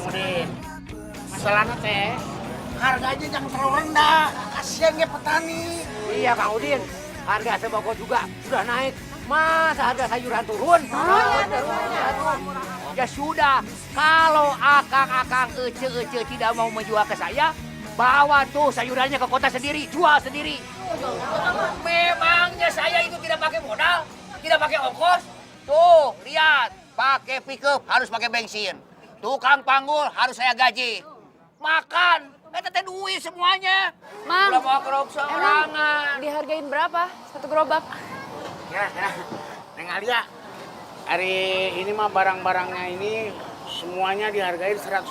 Udin, masalahnya teh harganya jangan terlalu rendah. Kasian ya petani. Iya Kang Udin, harga sembako juga sudah naik. Masa harga sayuran turun? Ya sudah, kalau akang-akang ece-ece tidak mau menjual ke saya, bawa tuh sayurannya ke kota sendiri, jual sendiri. Memangnya saya itu tidak pakai modal, tidak pakai ongkos? Tuh, lihat, pakai pickup harus pakai bensin. Tukang panggul harus saya gaji. Makan, teh duit semuanya. Mang, udah mau kerok seorangan. dihargain berapa satu gerobak? Ya, Neng Alia. Hari ini mah barang-barangnya ini semuanya dihargai 150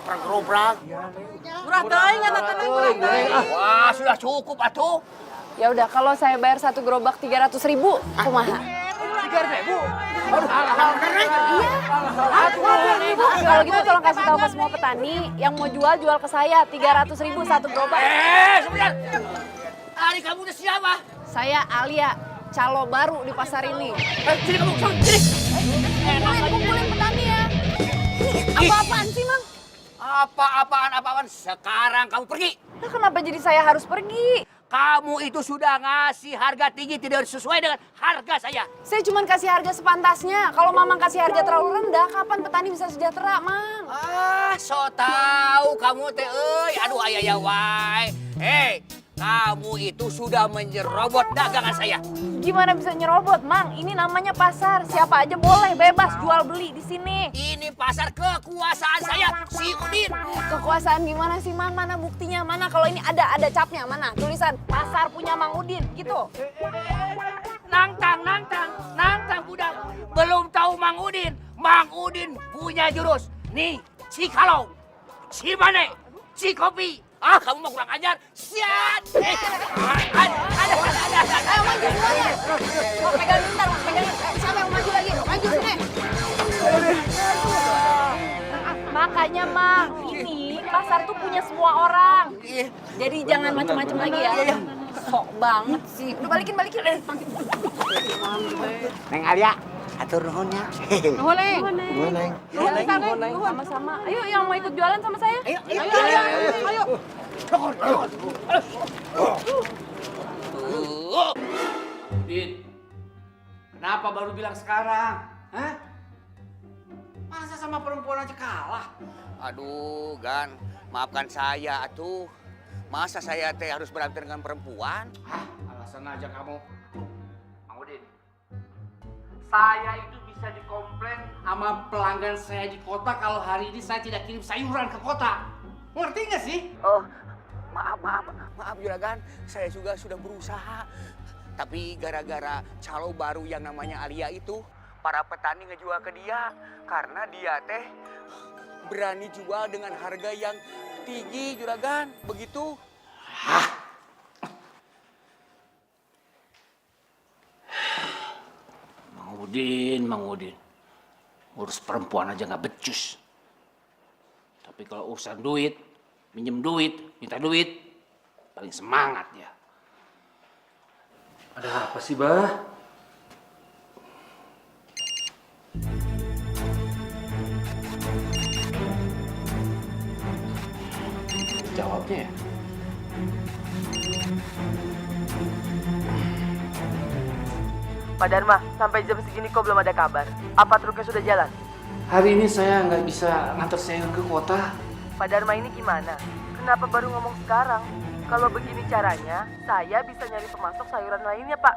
per gerobak. Murah teuing eta teh Wah, sudah cukup atuh. Ya udah, kalau saya bayar satu gerobak 300.000, kumaha? 3.000. Iya. Kalau gitu tolong kasih tahu ke semua petani yang mau jual ke saya 300.000 satu gerobak. Sebentar. Ari kamu udah siapa? Saya Alia, calo baru di pasar ini. Sini kamu, sini. Kumpulin petani ya. Ini apa-apaan sih, Mang? Apaan? Sekarang kamu pergi. Nah, kenapa jadi saya harus pergi? Kamu itu sudah ngasih harga tinggi tidak sesuai dengan harga saya. Saya cuma kasih harga sepantasnya. Kalau Mamang kasih harga terlalu rendah, kapan petani bisa sejahtera, Mang? So tahu kamu teh euy. Aduh ayah wae. Hei, kamu itu sudah menyerobot dagangan saya. Gimana bisa nyerobot, Mang? Ini namanya pasar. Siapa aja boleh bebas jual beli di sini. Ini pasar kekuasaan saya, si Udin. Kekuasaan gimana sih, Mang? Mana buktinya? Mana kalau ini ada capnya? Mana? Tulisan pasar punya Mang Udin gitu. Nangtang budak. Belum tahu Mang Udin. Mang Udin punya jurus. Nih, si kalong, si mane, si kopi. Ah, kamu mau kurang ajar. Siat. Ada. Ayo maju semuanya. Oh, pegang bentar, pegang. Siapa yang maju lagi? Maju sini. Makanya, Mang, ini pasar tuh punya semua orang. Jadi jangan macam-macam lagi ya. Sok banget sih. Udah balikin. Neng Alia, atur nuhunnya. Nuhun, Neng. Nuhun, Neng. Sama-sama. Ayo yang mau ikut jualan sama saya. Ayo. Din, kenapa baru bilang sekarang? Hah? Masa sama perempuan aja kalah? Aduh, Gan, maafkan saya atuh. Masa saya teh harus berantem dengan perempuan? Hah, alasan aja kamu. Mang Udin, saya itu bisa dikomplain sama pelanggan saya di kota kalau hari ini saya tidak kirim sayuran ke kota. Ngerti nggak sih? Oh, maaf Juragan, saya juga sudah berusaha. Tapi gara-gara calo baru yang namanya Alia itu, para petani ngejual ke dia. Karena dia teh berani jual dengan harga yang tinggi, Juragan. Begitu. Hah? Mang Udin. Urus perempuan aja nggak becus. Tapi kalau urusan duit, minjem duit, minta duit, paling semangat ya. Ada apa sih, Bah? Jawabnya ya. Pak Dharma, sampai jam segini kok belum ada kabar. Apa truknya sudah jalan? Hari ini saya nggak bisa ngantar sayur ke kota. Pak Dharma ini gimana? Kenapa baru ngomong sekarang? Kalau begini caranya, saya bisa nyari pemasok sayuran lainnya, Pak.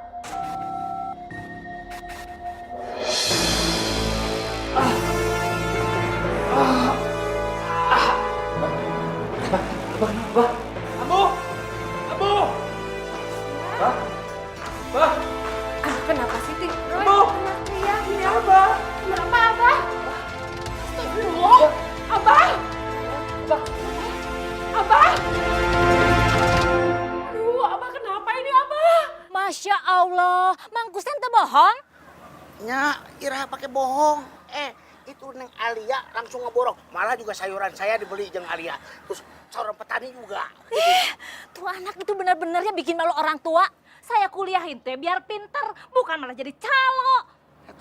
Kenapa sih, Ting? Teriak, ini Abah. Kenapa, Abah? Astagfirullah. Abah. Abah. Aduh, Abah kenapa ini, Abah? Masya Allah, Mang Kusen teu bohong? Nya, Ira pakai bohong. Itu Neng Alia langsung ngeborong. Malah juga sayuran saya dibeli jeung Alia. Terus seorang petani juga. Tuh anak itu benar-benarnya bikin malu orang tua. Saya kuliahin teh biar pinter, bukan malah jadi calo.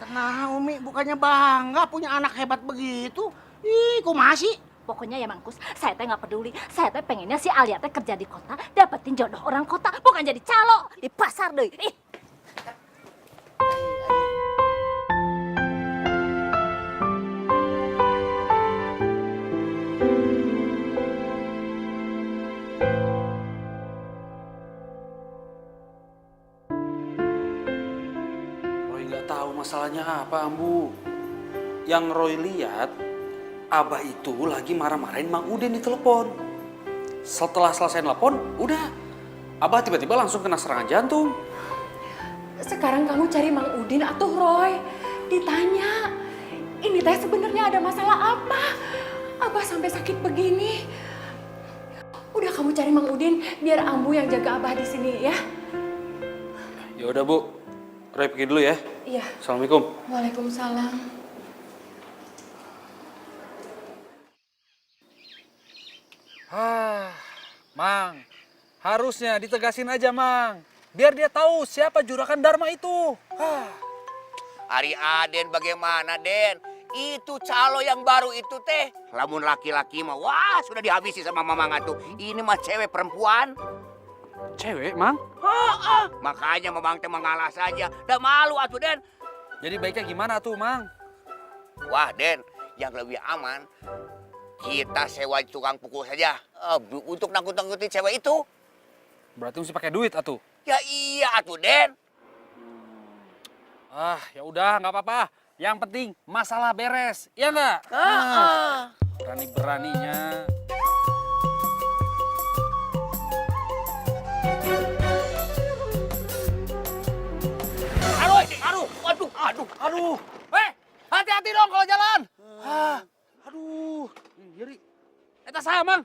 Tenang Umi, bukannya bangga punya anak hebat begitu. Ih, kok masih? Pokoknya ya Mangkus, saya teh nggak peduli. Saya teh pengennya si Alia teh kerja di kota, dapetin jodoh orang kota, bukan jadi calo di pasar deh. Ih. Roy nggak tahu masalahnya apa, Ambu. Yang Roy lihat, Abah itu lagi marah-marahin Mang Udin di telepon. Setelah selesai telepon, udah. Abah tiba-tiba langsung kena serangan jantung. Sekarang kamu cari Mang Udin atuh Roy. Ditanya, ini teh sebenarnya ada masalah apa? Abah sampai sakit begini. Udah kamu cari Mang Udin, biar Ambu yang jaga Abah di sini ya. Ya udah, Bu. Roy pergi dulu ya. Iya. Assalamualaikum. Waalaikumsalam. Mang, harusnya ditegasin aja, Mang. Biar dia tahu siapa juragan Dharma itu. Ari Aden bagaimana, Den? Itu calo yang baru itu teh. Lamun laki-laki mah, wah sudah dihabisi sama Mamang tuh. Ini mah cewek perempuan. Cewek, Mang? Makanya Mamang teh mengalah saja. Dah malu atuh, Den. Jadi baiknya gimana tuh, Mang? Wah, Den, yang lebih aman, kita sewa tukang pukul saja. Untuk nangkut-nangkutin cewek itu. Berarti mesti pakai duit atuh. Ya iya atuh, Den. Ya udah, nggak apa-apa. Yang penting masalah beres, ya nggak? Berani-beraninya. Aduh. Hati-hati dong kalau jalan. Aduh, nyeri. Eta saya, Mang.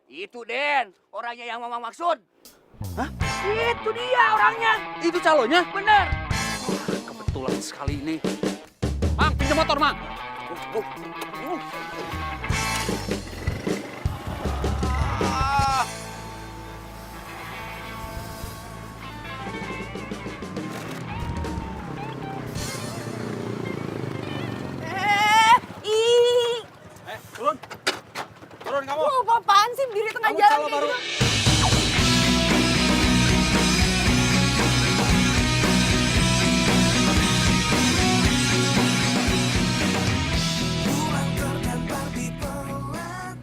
Itu, Den, orangnya yang Mamang maksud. Hah? Itu dia orangnya. Itu calonya? Bener. Kebetulan sekali ini. Mang, pinjam motor, Mang. Turun. Turun kamu. Apaan sih berdiri tengah Kamu jalan calo kayak baru. gitu?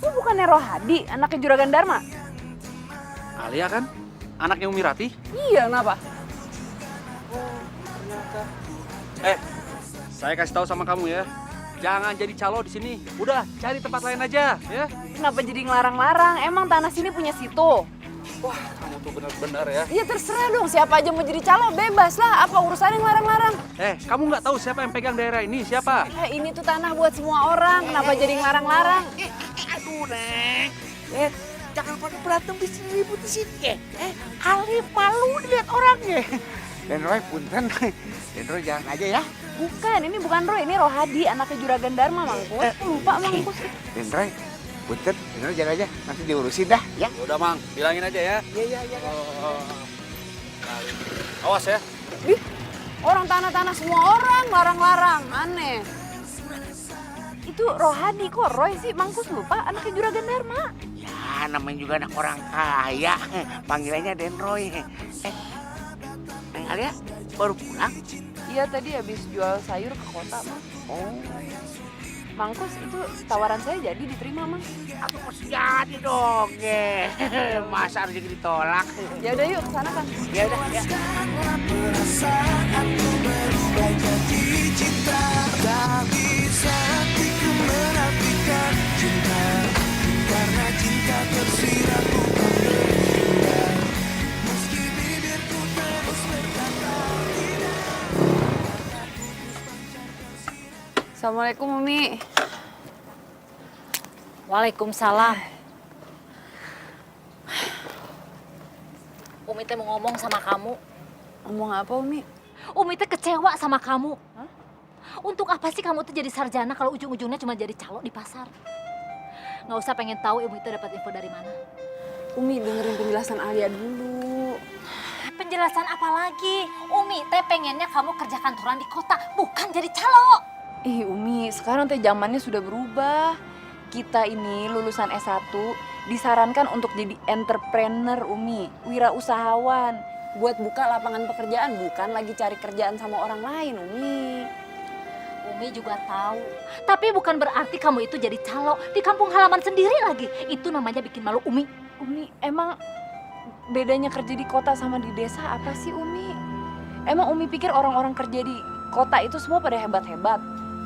Lu bukannya Rohadi, anaknya Juragan Dharma? Alia kan? Anaknya Umi Rati. Iya, kenapa? Saya kasih tahu sama kamu ya. Jangan jadi calo di sini. Udah, cari tempat lain aja, ya. Kenapa jadi ngelarang-larang? Emang tanah sini punya situ? Wah, kamu tuh benar-benar ya. Iya terserah dong, siapa aja mau jadi calo, bebas lah. Apa urusannya ngelarang-larang? Kamu nggak tahu siapa yang pegang daerah ini? Siapa? Ini tuh tanah buat semua orang, kenapa jadi ngelarang-larang? Aduh, Neng. Jangan pada berantem di sini, ribut di sini. Ali malu dilihat orangnya. Dan Roy, punten. Dan Roy jalan aja ya. Bukan, ini bukan Roy, ini Rohadi, anaknya Juragan Dharma, Mangkus. Lupa, Mangkus. Dan Roy, punten. Dan Roy jalan aja. Nanti diurusin dah, ya. Udah, Mang. Bilangin aja ya. Iya. Awas ya. Ih, orang tanah-tanah semua orang larang-larang, aneh. Itu Rohadi kok, Roy sih, Mangkus lupa, anaknya Juragan Dharma. Ya, namanya juga anak orang kaya. Panggilannya Den Roy. Neng Alia baru pulang? Iya, tadi habis jual sayur ke kota, Mang. Oh, Mangkus, itu tawaran saya jadi diterima, Mang. aku mesti jadi dong. Masa harus ditolak? Ya udah yuk, kesana kan. Ya udah, ya. Assalamualaikum, Umi. Waalaikumsalam. Umi teh mau ngomong sama kamu. Ngomong apa, Umi? Umi teh kecewa sama kamu. Untuk apa sih kamu tuh jadi sarjana kalau ujung-ujungnya cuma jadi calo di pasar? Nggak usah pengen tahu Umi itu dapat info dari mana. Umi dengerin penjelasan Alia dulu. Penjelasan apa lagi? Umi teh pengennya kamu kerja kantoran di kota, bukan jadi calo. Umi, sekarang teh zamannya sudah berubah. Kita ini lulusan S1 disarankan untuk jadi entrepreneur, Umi, wirausahawan, buat buka lapangan pekerjaan, bukan lagi cari kerjaan sama orang lain, Umi. Umi juga tahu. Tapi bukan berarti kamu itu jadi calo di kampung halaman sendiri lagi. Itu namanya bikin malu, Umi. Umi, emang bedanya kerja di kota sama di desa apa sih, Umi? Emang Umi pikir orang-orang kerja di kota itu semua pada hebat-hebat?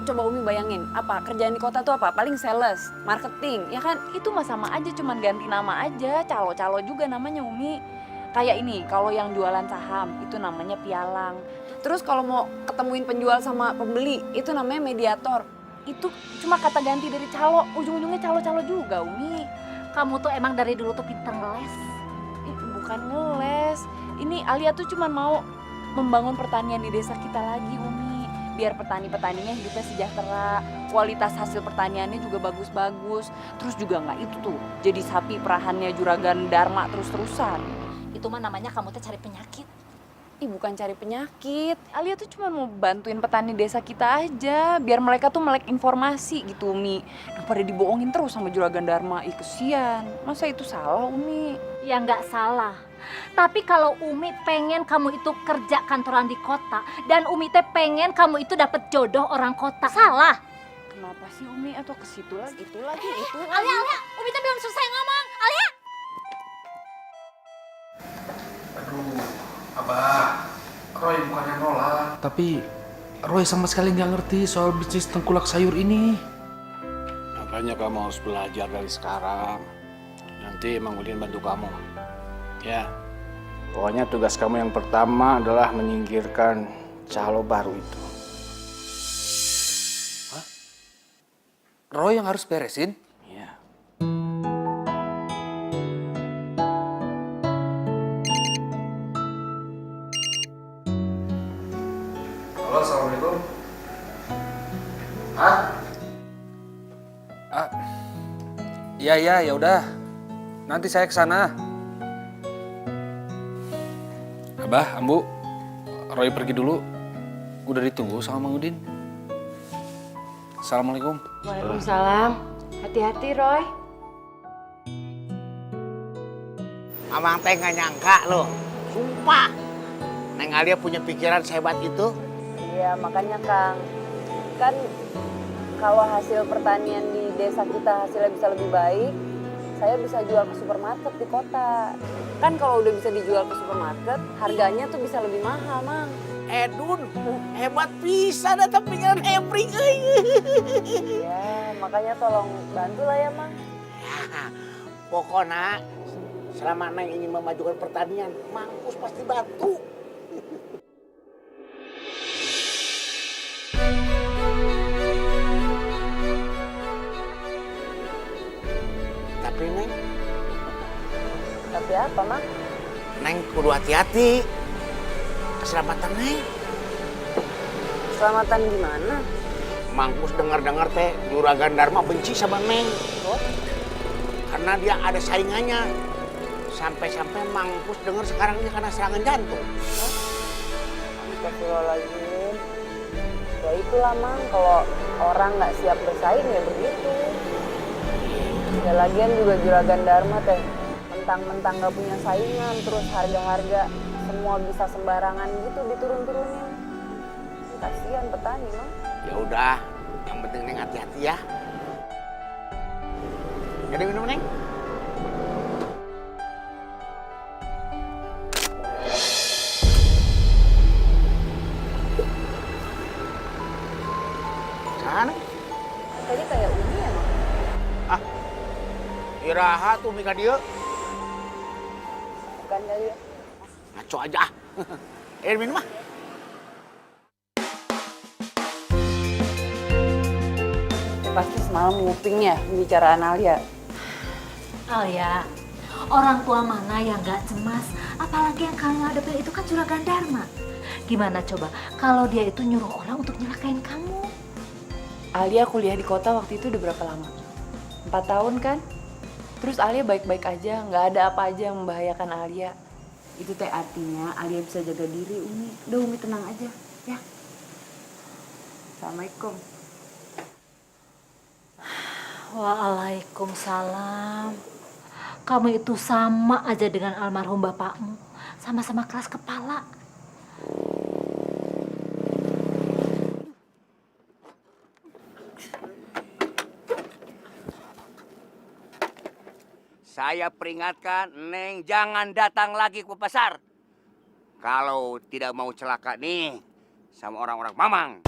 Coba Umi bayangin, apa kerjaan di kota tuh apa? Paling sales, marketing, ya kan? Itu mah sama aja, cuman ganti nama aja. Calo-calo juga namanya, Umi. Kayak ini, kalau yang jualan saham, itu namanya pialang. Terus kalau mau ketemuin penjual sama pembeli, itu namanya mediator. Itu cuma kata ganti dari calo, ujung-ujungnya calo-calo juga, Umi. Kamu tuh emang dari dulu tuh pinter ngeles. Bukan ngeles, ini Alia tuh cuma mau membangun pertanian di desa kita lagi, Umi. Biar petani-petaninya hidupnya sejahtera, kualitas hasil pertaniannya juga bagus-bagus. Terus juga nggak itu tuh, jadi sapi perahannya juragan Dharma terus-terusan. Itu mah namanya kamu tuh cari penyakit. Ih, bukan cari penyakit. Alia tuh cuma mau bantuin petani desa kita aja, biar mereka tuh melek informasi gitu, Umi. Daripada dibohongin terus sama juragan Dharma, ih kesian. Masa itu salah, Umi? Ya nggak salah. Tapi kalau Umi pengen kamu itu kerja kantoran di kota dan Umi teh pengen kamu itu dapet jodoh orang kota, salah. Kenapa sih, Umi? Atau ke situ lagi, itu lagi, itu lagi. Alia, Umi teh belum selesai ngomong. Alia. Aduh, Abah, Roy bukannya nolak, tapi Roy sama sekali nggak ngerti soal bisnis tengkulak sayur ini. Makanya kamu harus belajar dari sekarang. Nanti Mang Udin bantu kamu. Ya, pokoknya tugas kamu yang pertama adalah menyingkirkan calo baru itu. Hah? Roy yang harus beresin? Ya. Halo, Assalamualaikum. Hah? Iya, ya udah. Nanti saya ke sana. Abah, Ambu, Roy pergi dulu. Udah ditunggu sama Mang Udin. Assalamualaikum. Waalaikumsalam. Hati-hati, Roy. Amang teh nggak nyangka loh, sumpah. Neng Alia punya pikiran sehebat itu. Iya, makanya Kang. Kan kalau hasil pertanian di desa kita hasilnya bisa lebih baik, saya bisa jual ke supermarket di kota. Kan kalau udah bisa dijual ke supermarket, harganya tuh bisa lebih mahal, Mang. Edun, hebat bisa datang pikiran Hebring. Ya, makanya tolong bantulah ya, Mang. Ya, pokoknya selama Neng ingin memajukan pertanian, Mangkus pasti bantu. Tapi Neng, Tapi apa, Mang? Neng kudu hati-hati. Keselamatan Neng. Keselamatan gimana? Mangkus dengar-dengar teh juragan Dharma benci sama Neng. Oh, Karena dia ada saingannya. Sampai-sampai Mangkus dengar sekarang dia kena serangan jantung. astagfirullahaladzim. Ya itulah, Mang. Kalau orang nggak siap bersaing ya begitu. Ya lagian juga juragan Dharma teh. Mentang-mentang nggak punya saingan, terus harga-harga semua bisa sembarangan gitu diturun-turunin. Kasihan petani, Mang. Ya udah, yang penting Neng hati-hati ya. Jadi minum Neng. Sana. Tadi kayak Umi ya, Mang? Iraha tuh Mika dia. Bukan kali ya? Ngaco aja ah. Minum ah. Pasti semalam nguping ya pembicaraan Alia. Alia, orang tua mana yang gak cemas? Apalagi yang kamu hadapin itu kan juragan Dharma. Gimana coba kalau dia itu nyuruh orang untuk nyelakain kamu? Alia kuliah di kota waktu itu udah berapa lama? 4 tahun kan? Terus Alia baik-baik aja, nggak ada apa aja yang membahayakan Alia. Itu teh artinya Alia bisa jaga diri, Umi. Udah Umi tenang aja, ya. Assalamualaikum. Waalaikumsalam. Kamu itu sama aja dengan almarhum bapakmu. Sama-sama keras kepala. Saya peringatkan, Neng jangan datang lagi ke pasar. Kalau tidak mau celaka nih sama orang-orang Mamang.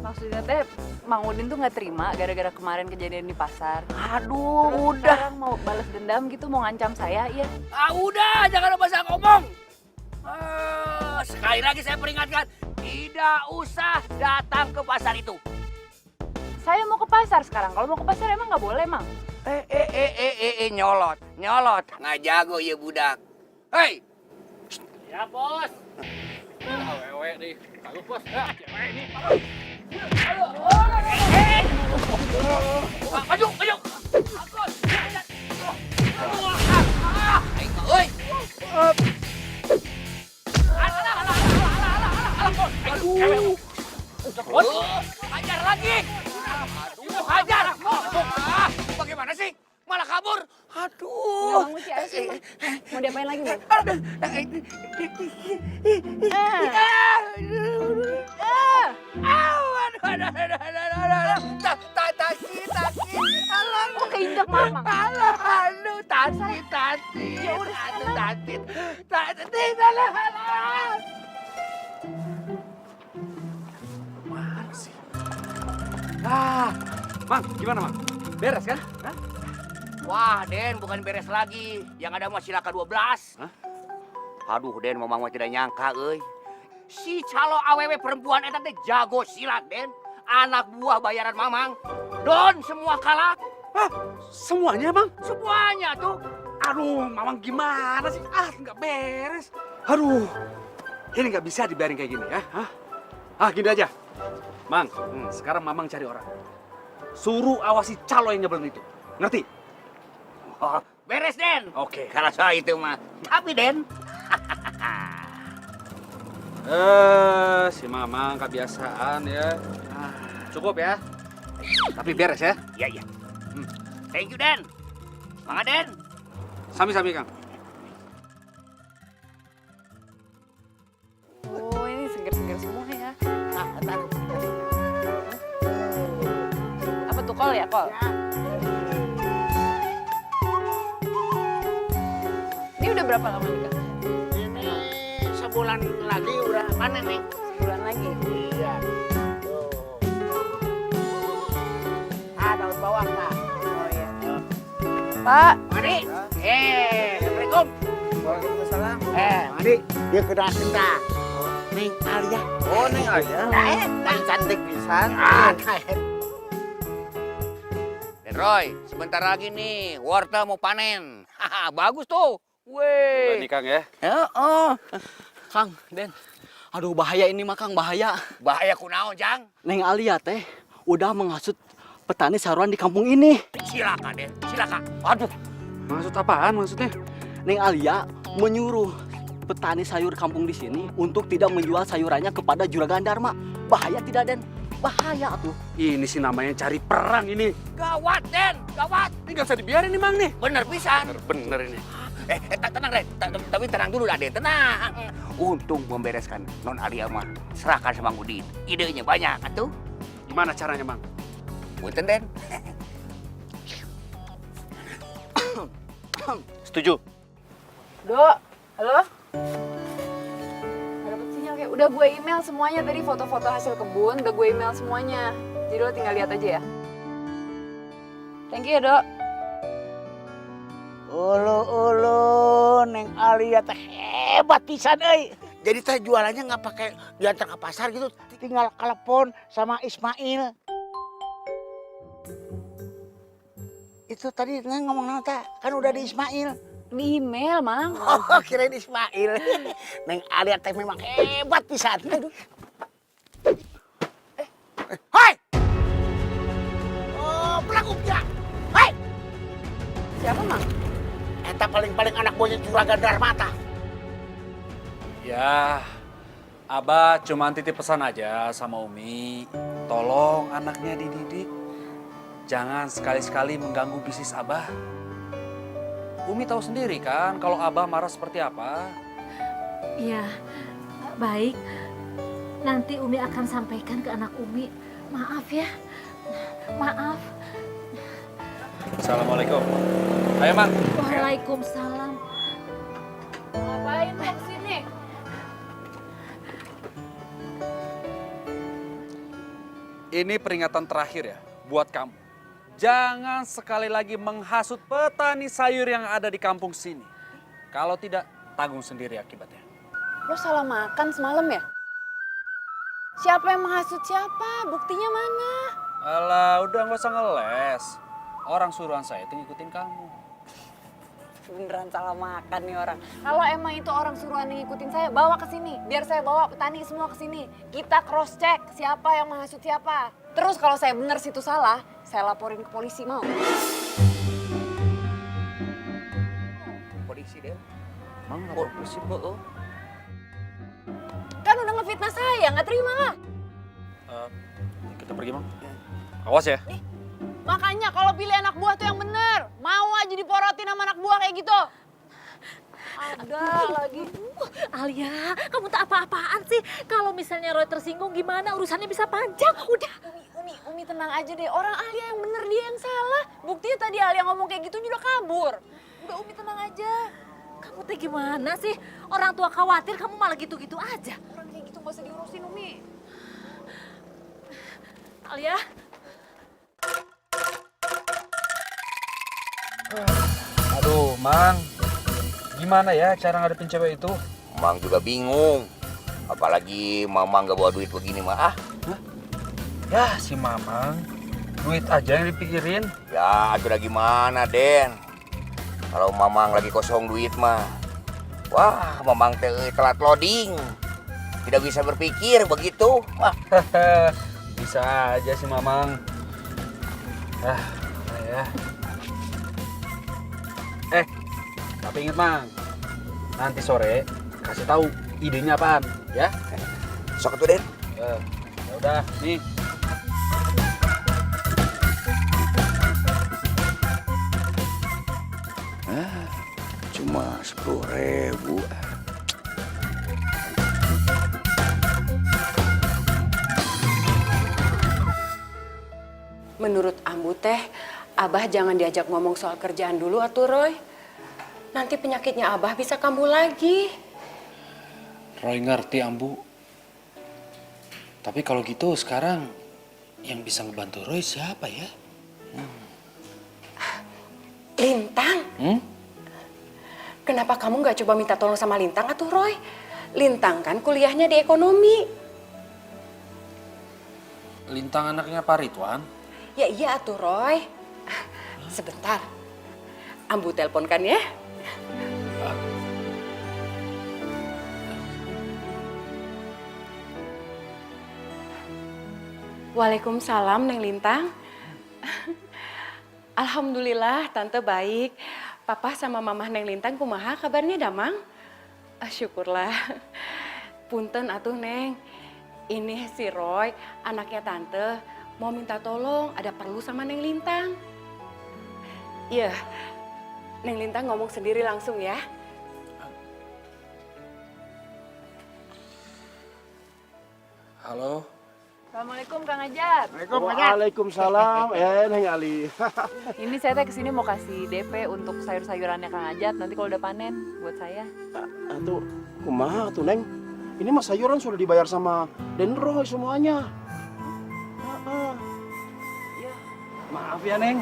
Maksudnya teh Mang Udin tuh nggak terima gara-gara kemarin kejadian di pasar. Aduh, Terus udah. sekarang mau balas dendam gitu, mau ngancam saya, iya. Udah, jangan lupa saya ngomong. Sekali lagi saya peringatkan, tidak usah datang ke pasar itu. Saya mau ke pasar sekarang. Kalau mau ke pasar emang nggak boleh, Mang. Nyolot. Nggak jago ya budak. Hei, Ya, Bos. Wewe nih. Bagus, Bos. Ya, cewek ini. maju. Aduh. Hajar lagi. Hajar. Bagaimana sih? Malah kabur. Aduh. Mang Uci, ayo sih, Mang. Mau diapain lagi, Bang? Takut. Kok keinjak, Mang? Aduh, tati. Ya udah, Aduh, tati. Mana sih? Mang, gimana Mang? Beres kan? Hah? Wah, Den, bukan beres lagi. Yang ada mah silaka 12. Hah? Aduh, Den, Mamang mah tidak nyangka, euy. Si calo awewe perempuan eta teh jago silat, Den. Anak buah bayaran Mamang. Don semua kalah. Hah? Semuanya Mang? Semuanya tuh. Aduh, Mamang gimana sih? Nggak beres. Aduh, ini nggak bisa dibiarin kayak gini ya. Hah? Gini aja. Mang, sekarang Mamang cari orang. Suruh awasi calo yang nyebelin itu. Ngerti? Oh, beres, Den. Oke. Kalau soal itu mah. Tapi, Den. Si Mamang kebiasaan ya. Cukup ya. Tapi beres ya. Iya. Thank you, Den. Semangat, Den. Sami-sami, Kang. Oh, ini seger-seger semua ya. Apa tuh, kol ya, kol? Ini udah berapa lama nikah? Ini sebulan lagi udah panen nih. Sebulan lagi. Iya. Daun bawang, Pak. Oh iya. Pak, Mari. Assalamualaikum. Waalaikumsalam. Mari. Dia kena cinta. Neng Alia. Oh, Neng aja. Neng cantik pisan. Den Roy, sebentar lagi nih, wortel mau panen. Bagus tuh. Weh. Ini Kang ya. Kang, Den. Aduh bahaya ini mah Kang, bahaya. Bahaya kunaon, Jang? Neng Alia teh udah menghasut petani saruan di kampung ini. Silakan, Den. Silakan. Aduh. Maksud apaan maksudnya? Neng Alia menyuruh petani sayur kampung di sini untuk tidak menjual sayurannya kepada Juragan Dharma. Bahaya tidak, Den? Bahaya tuh. Ini sih namanya cari perang ini. Gawat, Den. Gawat. Ini nggak bisa dibiarin nih Mang nih. Bener pisan. Bener ini. Tenang, Den. Tapi tenang dulu, Den. Tenang. Untung membereskan Non Alia mah. Serahkan sama Udin. Idenya banyak, atuh. Gimana caranya Mang? Punten, Den. Setuju. Dok, halo? Gak dapet sinyal kayak. Udah gue email semuanya tadi, foto-foto hasil kebun. Udah gue email semuanya. Jadi lo tinggal lihat aja ya. Thank you ya, Dok. Ulu, Neng Alia teh hebat pisan, euy. Jadi teh jualannya nggak pakai diantar ke pasar gitu, tinggal telepon sama Ismail. Itu tadi Neng ngomong naon teh? Kan udah di Ismail. Di email, Mang. Oh, kirain Ismail. Neng Alia teh memang hebat pisan. Aduh. Hai! Oh, pelakuknya. Hai! Siapa, Mang? Eta paling-paling anak buahnya Juragan Dharma tah. Ya, Abah cuma titip pesan aja sama Umi. Tolong anaknya dididik. Jangan sekali-sekali mengganggu bisnis Abah. Umi tahu sendiri kan kalau Abah marah seperti apa. Iya, baik. Nanti Umi akan sampaikan ke anak Umi. Maaf ya, maaf. Assalamualaikum. Ayo, Mang. Waalaikumsalam. Ngapain lo kesini? Ini peringatan terakhir ya buat kamu. Jangan sekali lagi menghasut petani sayur yang ada di kampung sini. Kalau tidak, tanggung sendiri akibatnya. Lo salah makan semalam ya? Siapa yang menghasut siapa? Buktinya mana? Alah, udah nggak usah ngeles. Orang suruhan saya itu ngikutin kamu. Beneran salah makan nih orang. Kalau emang itu orang suruhan yang ngikutin saya, bawa ke sini. Biar saya bawa petani semua ke sini. Kita cross check siapa yang menghasut siapa. Terus kalau saya bener situ salah, saya laporin ke polisi, mau? Polisi deh. Mang, lapor polisi, Bu. Kan udah ngefitnah saya, nggak terima lah. Kita pergi, Mang. Awas ya. Makanya kalau pilih anak buah tuh yang bener. Mau aja diporotin sama anak buah kayak gitu. Ada lagi. Alia, kamu tak apa-apaan sih. Kalau misalnya Roy tersinggung gimana, urusannya bisa panjang. Udah. Umi tenang aja deh. Orang Alia yang bener, dia yang salah. Buktinya tadi Alia ngomong kayak gitu juga kabur. Udah Umi tenang aja. Kamu teh gimana sih? Orang tua khawatir, kamu malah gitu-gitu aja. Orang kayak gitu gak usah diurusin Umi. Alia. Aduh, Mang. Gimana ya cara ngadepin cewek itu? Mang juga bingung. Apalagi Mamang gak bawa duit begini mah. Ya, si Mamang. Duit aja yang dipikirin. Ya, akhirnya gimana, Den? Kalau Mamang lagi kosong duit mah. Wah, Mamang telat loading. Tidak bisa berpikir begitu. Wah, Bisa aja si Mamang. Ya. Tapi inget, Mang. Nanti sore kasih tahu idenya apaan, ya? sok tuh, Den. Ya udah, nih. Cuma 10.000. Menurut Ambu teh, Abah jangan diajak ngomong soal kerjaan dulu atuh Roy. Nanti penyakitnya Abah bisa kambuh lagi. Roy ngerti, Ambu. Tapi kalau gitu sekarang yang bisa ngebantu Roy siapa ya? Lintang? Kenapa kamu nggak coba minta tolong sama Lintang atuh Roy? Lintang kan kuliahnya di ekonomi. Lintang anaknya Pak Ridwan. Ya iya atuh Roy. Sebentar. Ambu teleponkan ya. Waalaikumsalam Neng Lintang. Alhamdulillah Tante baik. Papa sama Mama Neng Lintang kumaha kabarnya Damang? Syukurlah. Punten atuh Neng. Ini si Roy, anaknya Tante, mau minta tolong, ada perlu sama Neng Lintang. Iya, Neng Lintang ngomong sendiri langsung ya. Halo. Assalamualaikum Kang Ajat. Waalaikumsalam, Neng Ali. Ini saya teh kesini mau kasih DP untuk sayur-sayurannya Kang Ajat. Nanti kalau udah panen buat saya. Tuh, kumaha tuh Neng? Ini mah sayuran sudah dibayar sama Den Roy semuanya. Ya. Maaf ya Neng,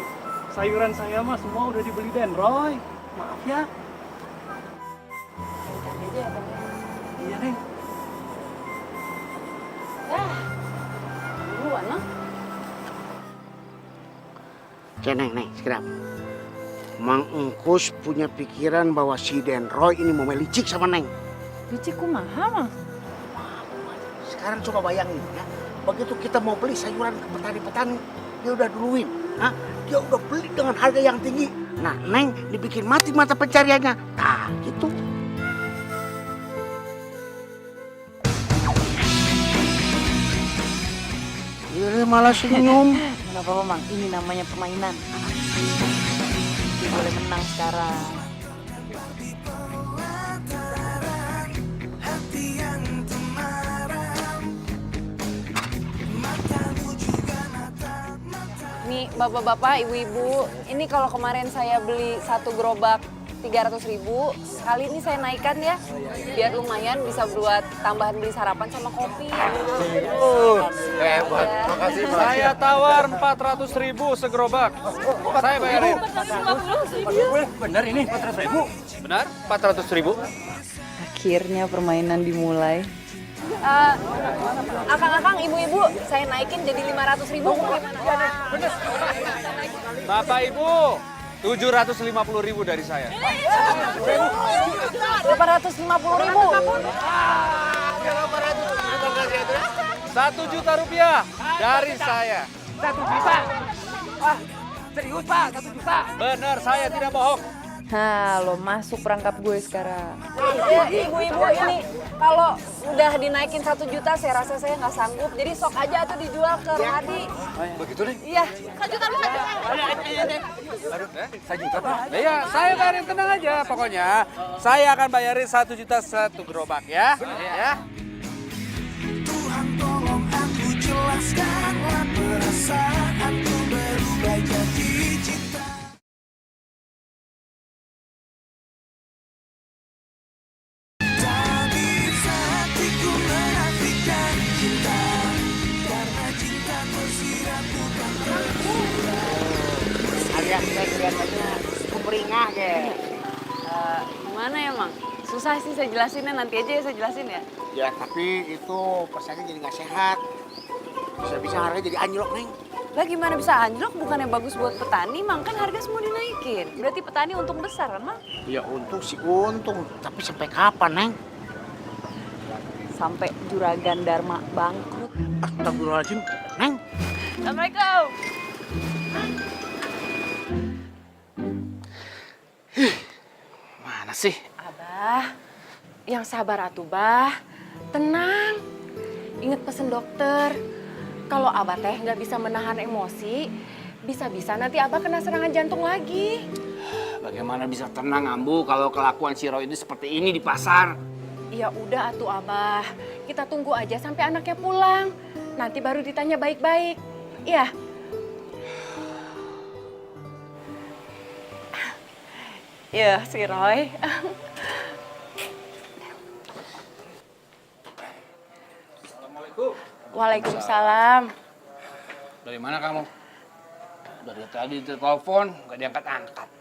sayuran saya mah semua udah dibeli Den Roy. Maaf ya. Iya Neng. Buruan lah. Oke, Neng, sekarang. Mang Engkus punya pikiran bahwa si Den Roy ini mau melicik sama Neng. Licik kumaha Mang? Sekarang coba bayangin ya. Begitu kita mau beli sayuran ke petani-petani, dia udah duluin. Dia udah beli dengan harga yang tinggi. Nah, Neng dibikin mati mata pencariannya. Nah, gitu. malah senyum. Nggak apa-apa, Mang. Ini namanya permainan. Dia boleh menang sekarang. Nih, bapak-bapak, ibu-ibu. Ini kalau kemarin saya beli 1 gerobak 300.000, kali ini saya naikkan ya. Biar lumayan bisa buat tambahan beli sarapan sama kopi. Hebat. Makasih, Pak. Saya tawar 400.000 segerobak. Saya bayarin. Bener ini 400.000. Benar? 400.000? Akhirnya permainan dimulai. Akang-akang, ibu-ibu, saya naikin jadi 500.000. Gimana? Bapak Ibu, 750.000 dari saya. 550.000. 1 juta rupiah dari saya. 1 juta. Wah, serius Pak, 1 juta. Benar, saya tidak bohong. Nah, lo masuk perangkap gue sekarang. Ibu-ibu ini kalau udah dinaikin 1 juta, saya rasa saya nggak sanggup. Jadi sok aja tuh dijual ke Rohadi. Begitu deh. Iya. 1 juta lu. 1 juta Pak? Iya, saya bayarin, tenang aja. Pokoknya saya akan bayarin 1 juta 1 gerobak ya. Ya. Tuhan tolong aku jelaskanlah perasaanku berubah jadi cinta. Tak bisa hatiku menafikan cinta, karena cinta tersirat bukan Alias saya kelihatannya kumringah ya. Gimana ya, Mang? Susah sih saya jelasinnya, nanti aja ya saya jelasin ya. Ya tapi itu persaingan jadi nggak sehat. Bisa-bisa harganya jadi anjlok, Neng. Lah gimana bisa anjlok? Bukannya bagus buat petani, Mang, kan harga semua dinaikin. Berarti petani untung besar kan, Mang? Ya untung sih untung, tapi sampai kapan, Neng? Sampai Juragan Dharma bangkrut. Astagfirullahaladzim, Neng. Assalamualaikum. Mana sih? Abah, yang sabar atuh, Bah. Tenang. Ingat pesen dokter. Kalau Abah teh nggak bisa menahan emosi, bisa-bisa nanti Abah kena serangan jantung lagi. Bagaimana bisa tenang Ambu kalau kelakuan si Roy ini seperti ini di pasar? Ya udah atuh Abah, kita tunggu aja sampai anaknya pulang. Nanti baru ditanya baik-baik. Iya. Ya, si Roy. Assalamualaikum. Waalaikumsalam. Dari mana kamu? Dari tadi telepon, nggak diangkat-angkat.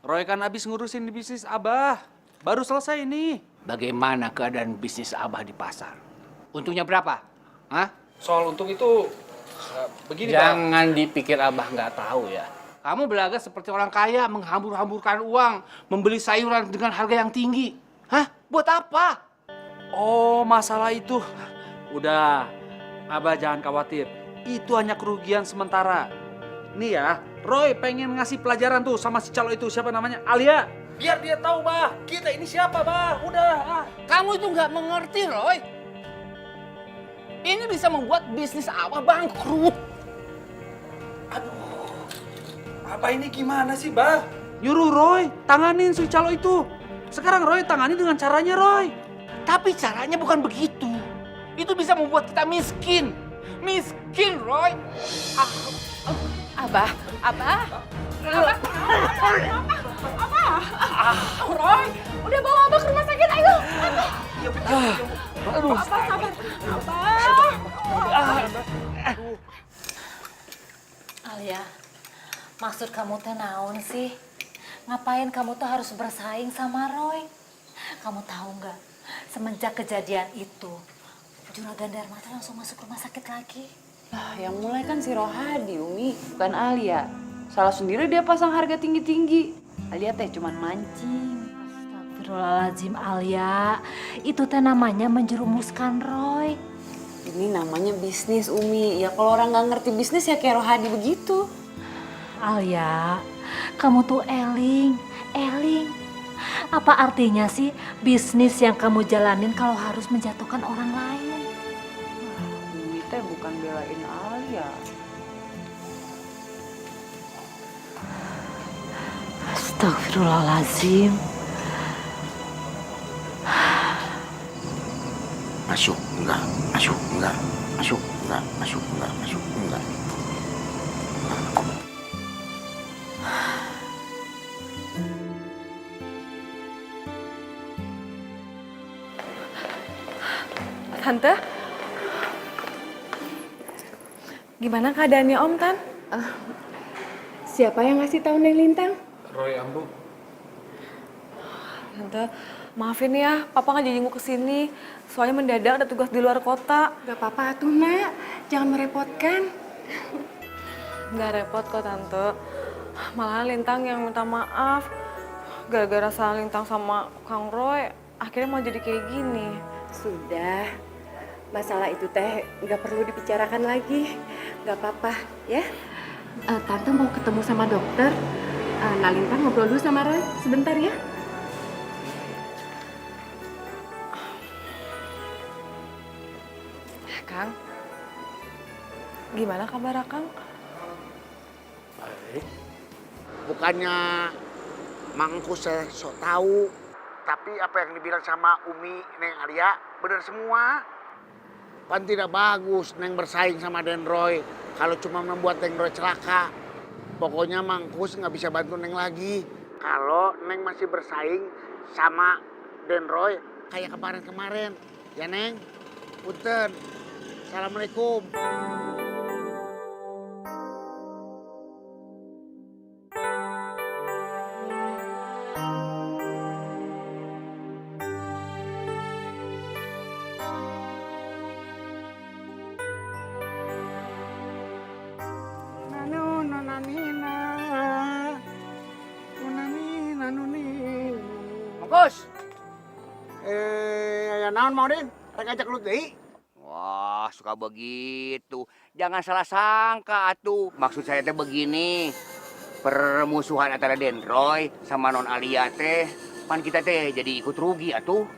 Roy kan habis ngurusin di bisnis Abah. Baru selesai ini. Bagaimana keadaan bisnis Abah di pasar? Untungnya berapa? Hah? Soal untung itu begini, Pak. Jangan dipikir Abah nggak tahu ya. Kamu belaga seperti orang kaya, menghambur-hamburkan uang, membeli sayuran dengan harga yang tinggi. Hah? Buat apa? Oh, masalah itu. Udah, Abah jangan khawatir. Itu hanya kerugian sementara. Nih ya, Roy pengen ngasih pelajaran tuh sama si calo itu, siapa namanya? Alia. Biar dia tahu, Bah, kita ini siapa, Bah. Udah. Kamu itu nggak mengerti, Roy. Ini bisa membuat bisnis Abah bangkrut. Apa ini gimana sih, Bah? Nyuruh Roy tanganin si calo itu. Sekarang Roy tangani dengan caranya Roy. Tapi caranya bukan begitu. Itu bisa membuat kita miskin. Miskin, Roy. Abah. Roy, udah bawa Abah ke rumah sakit, ayo. Aduh. Abah, sabar. Abah. Alia, maksud kamu teh naon sih? Ngapain kamu tuh harus bersaing sama Roy? Kamu tahu nggak? Semenjak kejadian itu, Juragan Dharma tuh langsung masuk rumah sakit lagi. Lah, yang mulai kan si Rohadi, Umi, bukan Alia. Salah sendiri dia pasang harga tinggi-tinggi. Alia teh cuman mancing. Astagfirullahaladzim, Alia. Itu teh namanya menjerumuskan Roy. Ini namanya bisnis, Umi. Ya kalau orang nggak ngerti bisnis ya kayak Rohadi begitu. Alia, kamu tuh eling. Apa artinya sih bisnis yang kamu jalanin kalau harus menjatuhkan orang lain? Umi teh bukan belain Alia. Astagfirullahaladzim. Masuk enggak, masuk enggak, masuk enggak, masuk enggak, masuk enggak. Tante, gimana keadaannya Om Tan? Siapa yang ngasih tahu Neng Lintang? Roy, Ambu. Tante, maafin ya, Papa nggak jadi jenguk ke sini. Soalnya mendadak ada tugas di luar kota. Gak apa-apa atuh nak, jangan merepotkan. Nggak repot kok Tante. Malah Lintang yang minta maaf. Gara-gara salah Lintang sama Kang Roy, akhirnya mau jadi kayak gini. Sudah, masalah itu teh nggak perlu dibicarakan lagi. Nggak apa-apa ya. Tante mau ketemu sama dokter. Nah Lintang ngobrol dulu sama Roy sebentar ya. Kang, gimana kabar Kang? Baik. Bukannya Mangku sok tahu, tapi apa yang dibilang sama Umi Neng Alia benar semua. Pan tidak bagus Neng bersaing sama Den Roy kalau cuma membuat Den Roy celaka. Pokoknya Mangkus nggak bisa bantu Neng lagi. Kalau Neng masih bersaing sama Den Roy kayak kemarin-kemarin. Ya Neng, punten. Assalamualaikum. Mangkus. Ya naon mau Den? Rek ajak lu deui. Wah, suka begitu. Jangan salah sangka atuh. Maksud saya teh begini. Permusuhan antara Den Roy sama Non Alia teh, pan kita teh jadi ikut rugi atuh.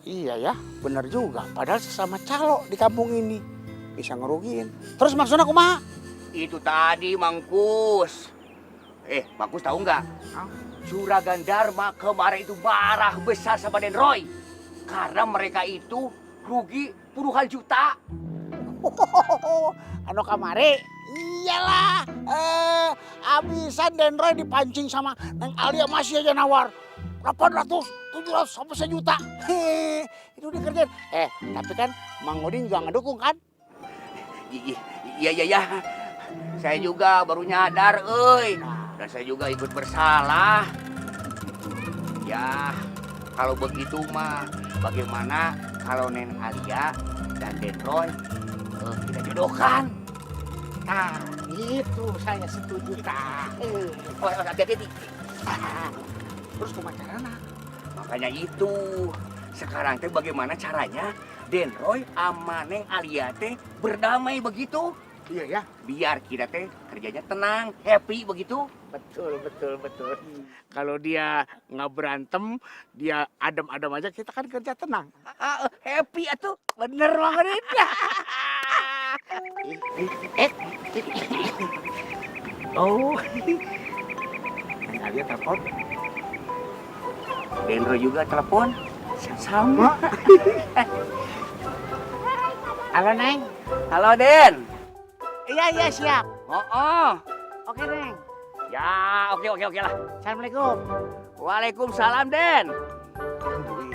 Iya ya, bener juga. Padahal sesama calo di kampung ini bisa ngerugiin. Terus maksudnya kumaha? Itu tadi Mangkus. Mangkus tahu nggak? Juragan Dharma kemarin itu marah besar sama Den Roy karena mereka itu rugi puluhan juta. Anu kamari? Iyalah. Abisan Den Roy dipancing sama Neng Alia masih aja nawar 800, 700 sampai sejuta. Itu dikerjain. Tapi kan Mang Udin juga ngedukung kan? Iya. Saya juga baru nyadar, euy. Dan saya juga ikut bersalah. Ya, kalau begitu mah bagaimana kalau Neng Alia dan Den Roy kita jodohkan? Nah, itu saya setuju. Hati-hati. Terus kumaha carana? Makanya itu. Sekarang teh bagaimana caranya Den Roy sama Neng Alia teh berdamai begitu? Iya ya, biar kita teh kerjanya tenang, happy begitu. Betul. Kalau dia nggak berantem, dia adem-adem aja, kita kan kerja tenang. Happy atuh, bener banget. Oh, Alia telepon. Denro juga telepon. Sama. Halo Neng. Halo Den. Iya siap. Oke Neng. Ya oke lah. Assalamualaikum. Waalaikumsalam Den.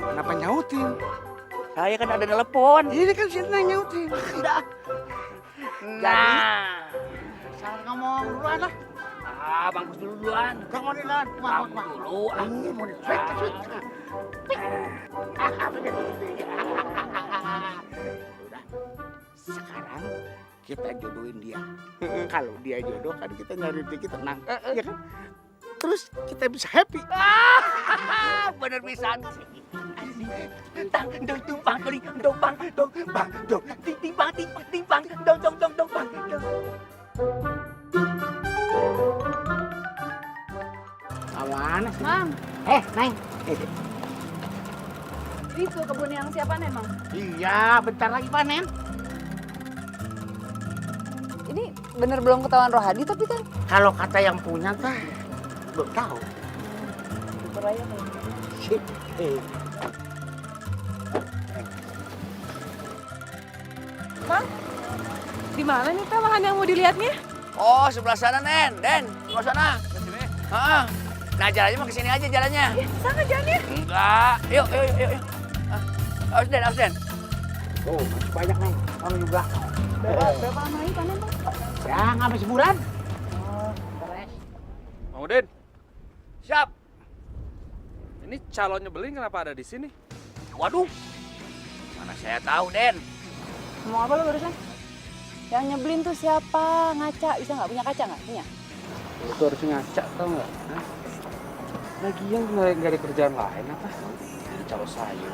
Kenapa nyautin? Saya kan ada telepon. Ini kan si Neng nyautin. Nah. Salah ngomong duluan lah. Bangkus duluan. Kang Odin duluan. Bangkus dulu. Udah. Sekarang kita jodohin dia. Kalau dia jodoh kan kita nyari rezeki tenang. Ya kan? Terus kita bisa happy. Bener pisan. Tang dong tumpang dong bang dong timbang dong bang. Awan. Mang, Neng. itu kebun yang siap panen, Mang. Iya, bentar lagi panen. Ini bener belum ketahuan Rohadi tapi kan Kalau kata yang punya teh belum tahu. atur aja kalau gitu. Sip. Di mana nih Teh lahan yang mau dilihatnya? Oh, sebelah sana, Den. Den, sebelah sana. Heeh. Nah, jalannya mah kesini aja jalannya. Sana jalannya. Enggak. Yuk, yuk, yuk, yuk. Awas, Den, awas, Den. Oh, masih banyak nih. Kamu juga. Berapa lama lagi panen, Bang? Ya, nggak habis sebulan. Mang Udin, Siap. ini calon nyebelin kenapa ada di sini? Waduh. Mana saya tahu, Den. Ngomong apa lo barusan? Yang nyebelin tuh siapa? Ngaca, bisa nggak? Punya kaca nggak? Punya? Lu tuh harus ngaca tau nggak? Hah? Lagian nggak ada kerjaan lain apa? Jadi calon sayur.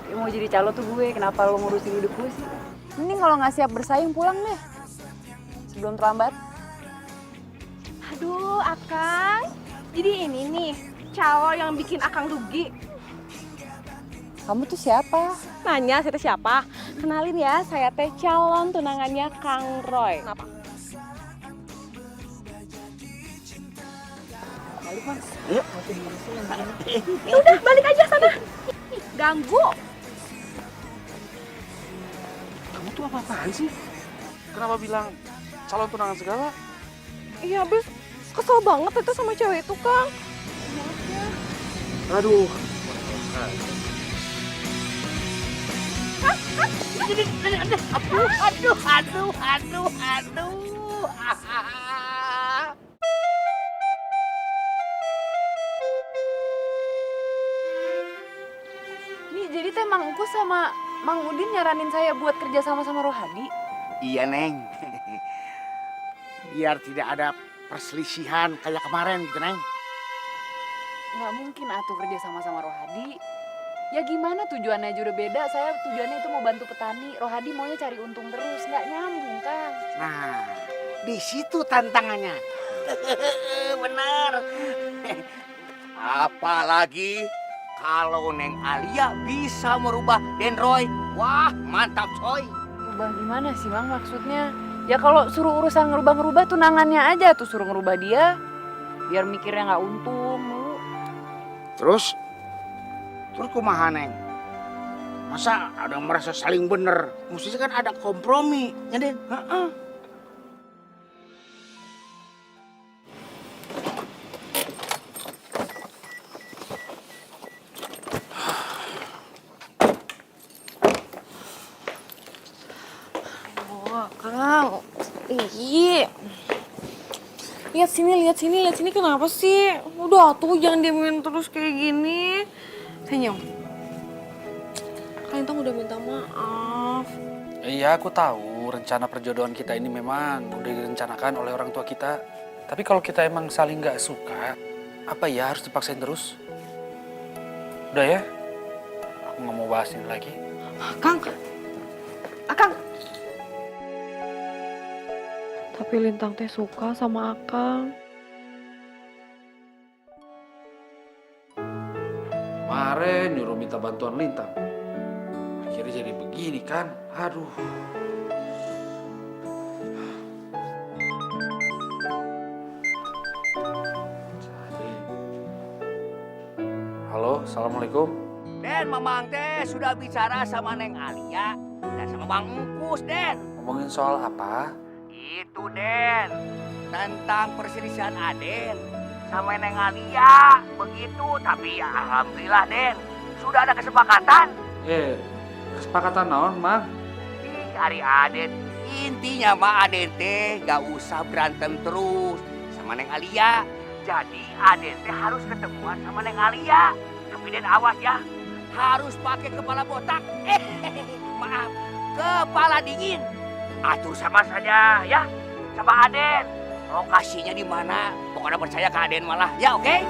Ya, mau jadi calo tuh gue, kenapa lo ngurusin hidup gue sih? Mending kalau nggak siap bersaing pulang deh. Sebelum terlambat. Aduh, Akang. Jadi ini nih, calo yang bikin Akang rugi. Kamu tuh siapa? Nanya, saya teh siapa? Kenalin ya, saya teh calon tunangannya Kang Roy. Kenapa? Balik, Mas. Yuk. Udah, balik aja sana. Ganggu. Kamu tuh apa-apaan sih? Kenapa bilang calon tunangan segala? Iya, habis kesel banget itu sama cewek itu, Kang. Aduh. Aduh. Nih, jadi teh Mang Engku sama Mang Udin nyaranin saya buat kerja sama Rohadi. Iya, Neng. Biar tidak ada perselisihan kayak kemarin gitu, Neng. Nggak mungkin atuh kerja sama Rohadi. Ya gimana tujuannya aja udah beda. Saya tujuannya itu mau bantu petani. Rohadi maunya cari untung terus. Nggak nyambung, Kang. Nah, di situ tantangannya. Benar. Apalagi kalau Neng Alia bisa merubah Den Roy. Wah, mantap coy. Rubah gimana sih, Bang, maksudnya? Ya kalau suruh urusan ngerubah tunangannya aja tuh, suruh ngerubah dia. Biar mikirnya nggak untung mulu. Terus kumaha, Neng? Masa ada yang merasa saling bener? Mestinya kan ada kompromi, ya, Den? Heeh. Oh, Kang. Ih. Lihat sini, kenapa sih? Udah tuh jangan diemin terus kayak gini. Senyum. Kalian tuh udah minta maaf. Iya, aku tahu rencana perjodohan kita ini memang udah direncanakan oleh orang tua kita. Tapi kalau kita emang saling nggak suka, apa ya harus dipaksain terus? Udah ya, aku nggak mau bahas ini lagi. Akang. Tapi Lintang teh suka sama Akang. Kemarin nyuruh minta bantuan Lintang. Akhirnya jadi begini kan. Aduh. Halo, Assalamualaikum. Den, Mamang teh sudah bicara sama Neng Alia dan sama Bang Engkus, Den. Ngomongin soal apa? Itu, Den. Tentang perselisihan Aden sama Neng Alia. Begitu, tapi ya alhamdulillah, Den. Sudah ada kesepakatan. Kesepakatan naon, Mang? Ih, Ari Aden. Intinya mah Aden teh gak usah berantem terus sama Neng Alia. Jadi Aden teh harus ketemuan sama Neng Alia. Tapi Den awas ya, harus pakai kepala botak. Maaf, kepala dingin. Atur sama saja ya, sama Aden. Lokasinya di mana? Pokoknya percaya ke Aden malah. Ya, oke?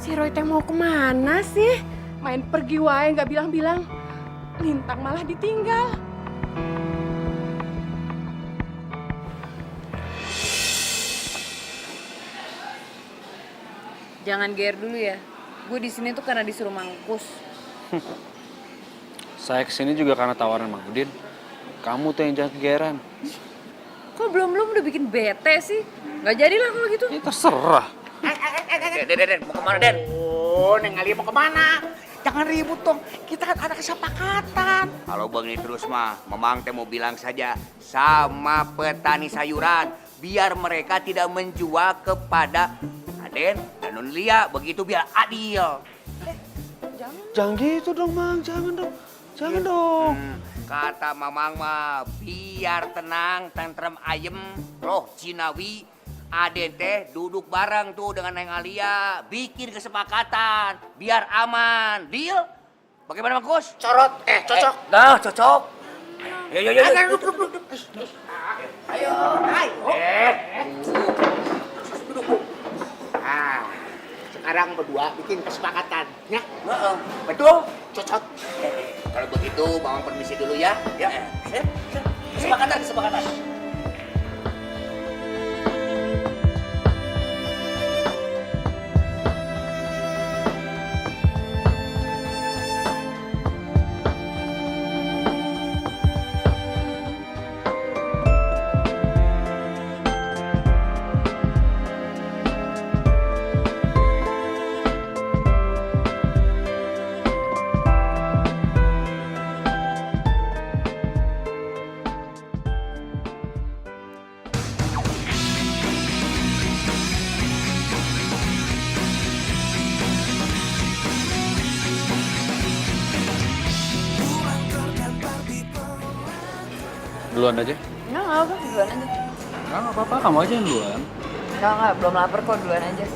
Si Roy teh mau kemana sih? Main pergi wae nggak bilang-bilang. Lintang malah ditinggal. Jangan geer dulu ya. Gue di sini tuh karena disuruh Mangkus. Saya kesini juga karena tawaran Mang Udin. Kamu tuh yang jangan kegeeran. Kok belum udah bikin bete sih? Nggak jadilah kalau gitu. Ya terserah. Den, mau kemana Den? Oh, Neng Alia mau kemana? Jangan ribut dong, kita kan ada kesepakatan. Kalau begini terus mah, Memang teh mau bilang saja sama petani sayuran biar mereka tidak menjual kepada Aden dan Non Lia, begitu biar adil. Jangan gitu dong, Mang. Jangan dong. Jangan dong. Kata Mamang mah biar tenang, tentrem ayem, roh Cinawi. Aden teh duduk bareng tuh dengan Neng Alia, bikin kesepakatan biar aman. Deal? Bagaimana Mangkus? Cocok. Nah, cocok. Yo. Ayo, Nah, sekarang berdua bikin kesepakatan, ya? betul. Cocok. Kalau begitu, Mamang permisi dulu ya. Ya. Kesepakatan. Duluan aja. Nggak apa, duluan aja. Nggak apa-apa, kamu aja yang duluan. Nggak, belum lapar kok, duluan aja.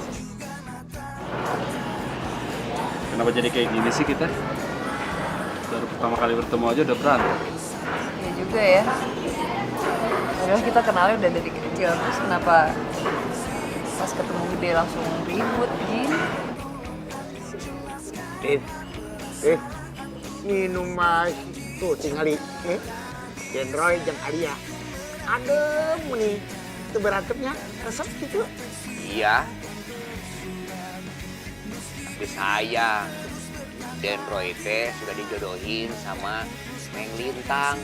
Kenapa jadi kayak gini sih kita? Baru pertama kali bertemu aja udah berantem. Iya juga ya. Padahal kita kenalnya udah dari kecil, terus kenapa pas ketemu gede langsung ribut gini? Minum mas tuh tinggali, Dan Roy jeung Alia. Adem nih, itu berantemnya resep gitu. Iya. Tapi sayang, Den Roy teh sudah dijodohin sama Neng Lintang.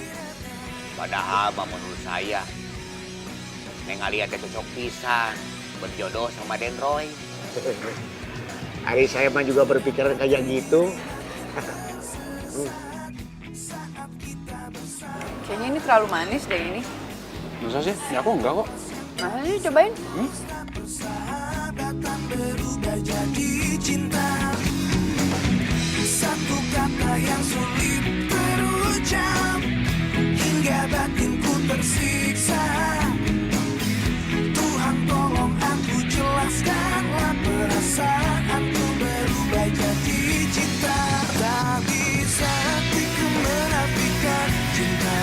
Padahal mah menurut saya, Neng Alia teh cocok pisan berjodoh sama Den Roy. Hari saya mah juga berpikiran kayak gitu. Kayaknya ini terlalu manis deh ini. Masa sih? Ya aku enggak kok. Masa sih, cobain. Persahabatan berubah jadi cinta. Satu kata yang sulit terucap hingga batinku tersiksa. Tuhan tolong aku jelaskanlah perasaanku berubah jadi cinta. Tak bisa hatiku menafikan cinta,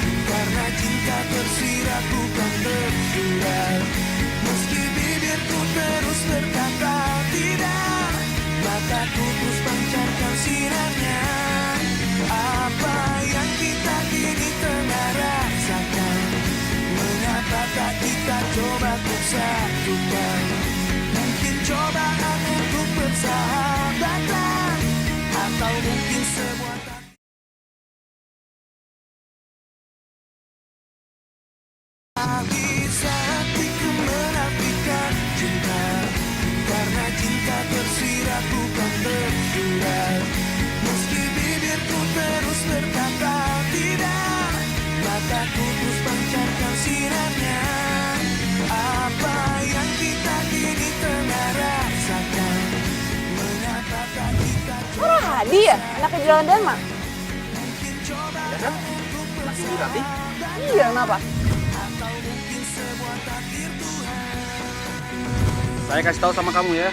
karena cinta tersirat bukan tersurat. Meski bibirku terus berkata tidak, mataku terus pancarkan sinarnya. Apa yang kita kini tengah rasakan, mengapa tak kita coba bersatukan? Mungkin cobaan untuk persahabatan, atau mungkin sebuah tak bisa hatiku menafikan cinta, karena cinta tersirat bukan tersurat. Meski bibirku terus berkata tidak, mataku terus pancarkan sinarnya. Apa yang kita kini tengah rasakan, mengapa tak kita Oh, Hadi ya? Anak kejualan Dharma? Ya kan? Masih berarti? Iya, kenapa? Saya kasih tahu sama kamu ya.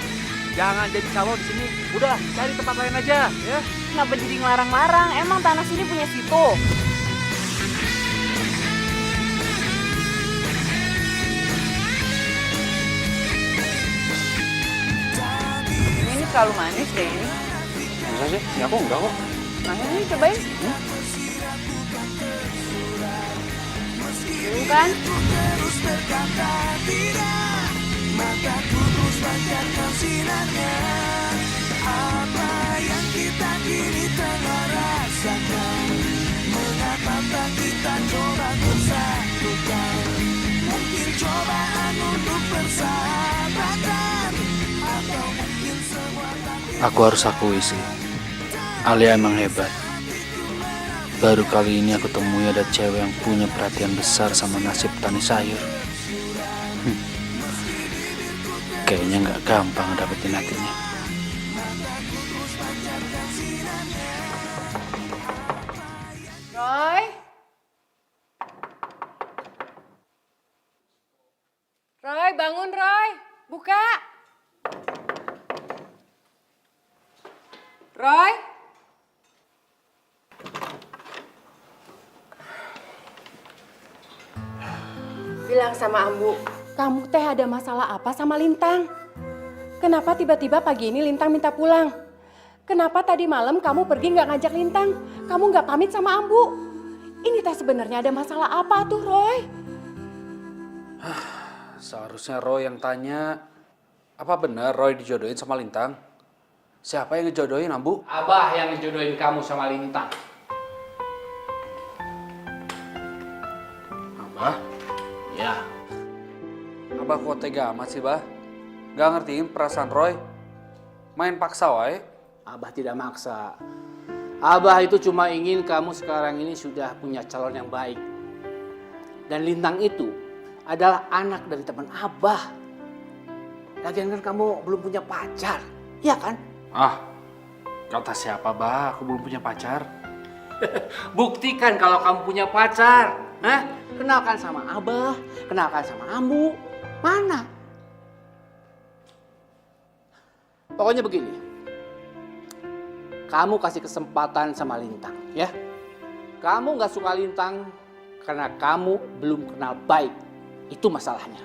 Jangan jadi calo di sini. Udah, cari tempat lain aja, ya. Kenapa jadi ngelarang-larang? Emang tanah sini punya situ? Ini terlalu manis deh ini. Masa sih? Ya aku enggak kok. Mana nih, cobain. Kan? Terus berkata tidak, mataku terus pancarkan sinarnya. Apa yang kita kini tengah rasakan? Mengapa tak kita coba bersatukan? Mungkin cobaan untuk persahabatan, atau mungkin semua takdir. Aku harus akui sih, Alia emang hebat. Baru kali ini aku temui ada cewek yang punya perhatian besar sama nasib petani sayur. Kayaknya nggak gampang dapetin hatinya. Roy? Roy, bangun Roy. Buka. Roy? Bilang sama Ambu, kamu teh ada masalah apa sama Lintang? Kenapa tiba-tiba pagi ini Lintang minta pulang? Kenapa tadi malam kamu pergi nggak ngajak Lintang? Kamu nggak pamit sama Ambu? Ini teh sebenarnya ada masalah apa tuh, Roy? Seharusnya Roy yang tanya, apa benar Roy dijodohin sama Lintang? Siapa yang ngejodohin, Ambu? Abah yang ngejodohin kamu sama Lintang. Abah? Ya. Abah kok tega amat sih, Bah? Gak ngertiin perasaan Roy? Main paksa wae? Abah tidak maksa. Abah itu cuma ingin kamu sekarang ini sudah punya calon yang baik. Dan Lintang itu adalah anak dari teman Abah. Lagian kan kamu belum punya pacar, iya kan? Ah, kata siapa, Bah? Aku belum punya pacar. Buktikan kalau kamu punya pacar. Hah? Kenalkan sama Abah, kenalkan sama Ambu. Mana? Pokoknya begini. Kamu kasih kesempatan sama Lintang, ya. Kamu gak suka Lintang karena kamu belum kenal baik. Itu masalahnya.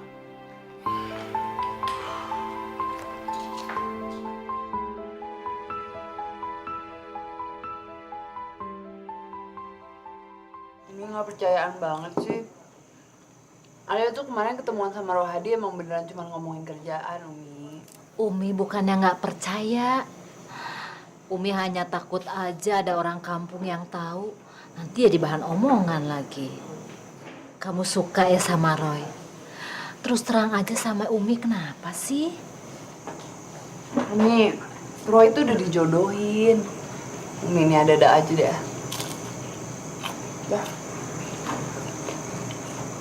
Ini nggak percayaan banget sih. Alia tuh kemarin ketemuan sama Rohadi emang beneran cuma ngomongin kerjaan, Umi. Umi bukannya nggak percaya. Umi hanya takut aja ada orang kampung yang tahu. Nanti jadi bahan omongan lagi. Kamu suka ya sama Roy? Terus terang aja sama Umi, kenapa sih? Umi, Roy itu udah dijodohin. Umi ini ada-ada aja deh. Dah.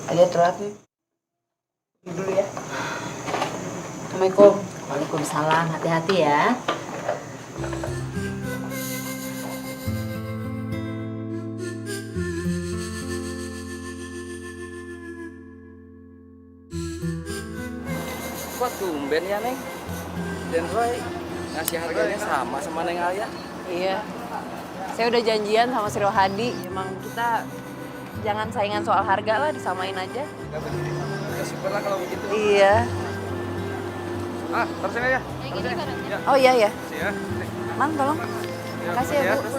Alia telat nih. Pergi dulu ya. Assalamualaikum. Waalaikumsalam, hati-hati ya. Kok tumben ya, Neng? Dan Roy ngasih harganya sama Neng Alia. Iya. Saya udah janjian sama si Rohadi. Emang kita jangan saingan soal harga lah, disamain aja. Ya syukur lah kalau begitu. Iya. Ah, terusin aja. Oh iya ya. Ya. Man, tolong. Makasih ya, Bu.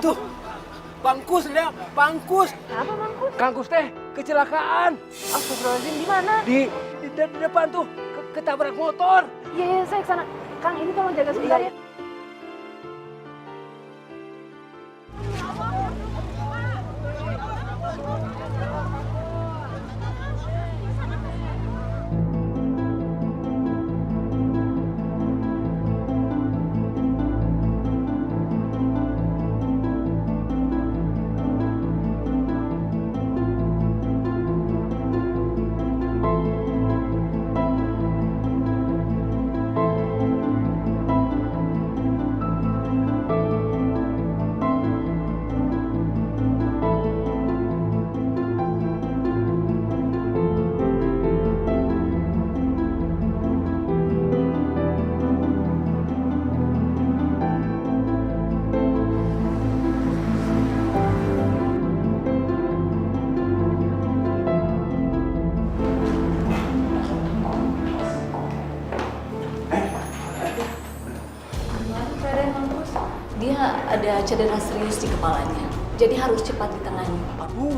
Tuh, Bangkus, lihat, Bangkus. Apa, Mangkus? Kangkus teh kecelakaan. Astagfirullahaladzim, di mana? Di depan tuh ketabrak motor. Iya, iya, saya kesana. Kang, ini tolong jaga sebentar ya. Dia ada cedera serius di kepalanya, jadi harus cepat ditangani. Aduh,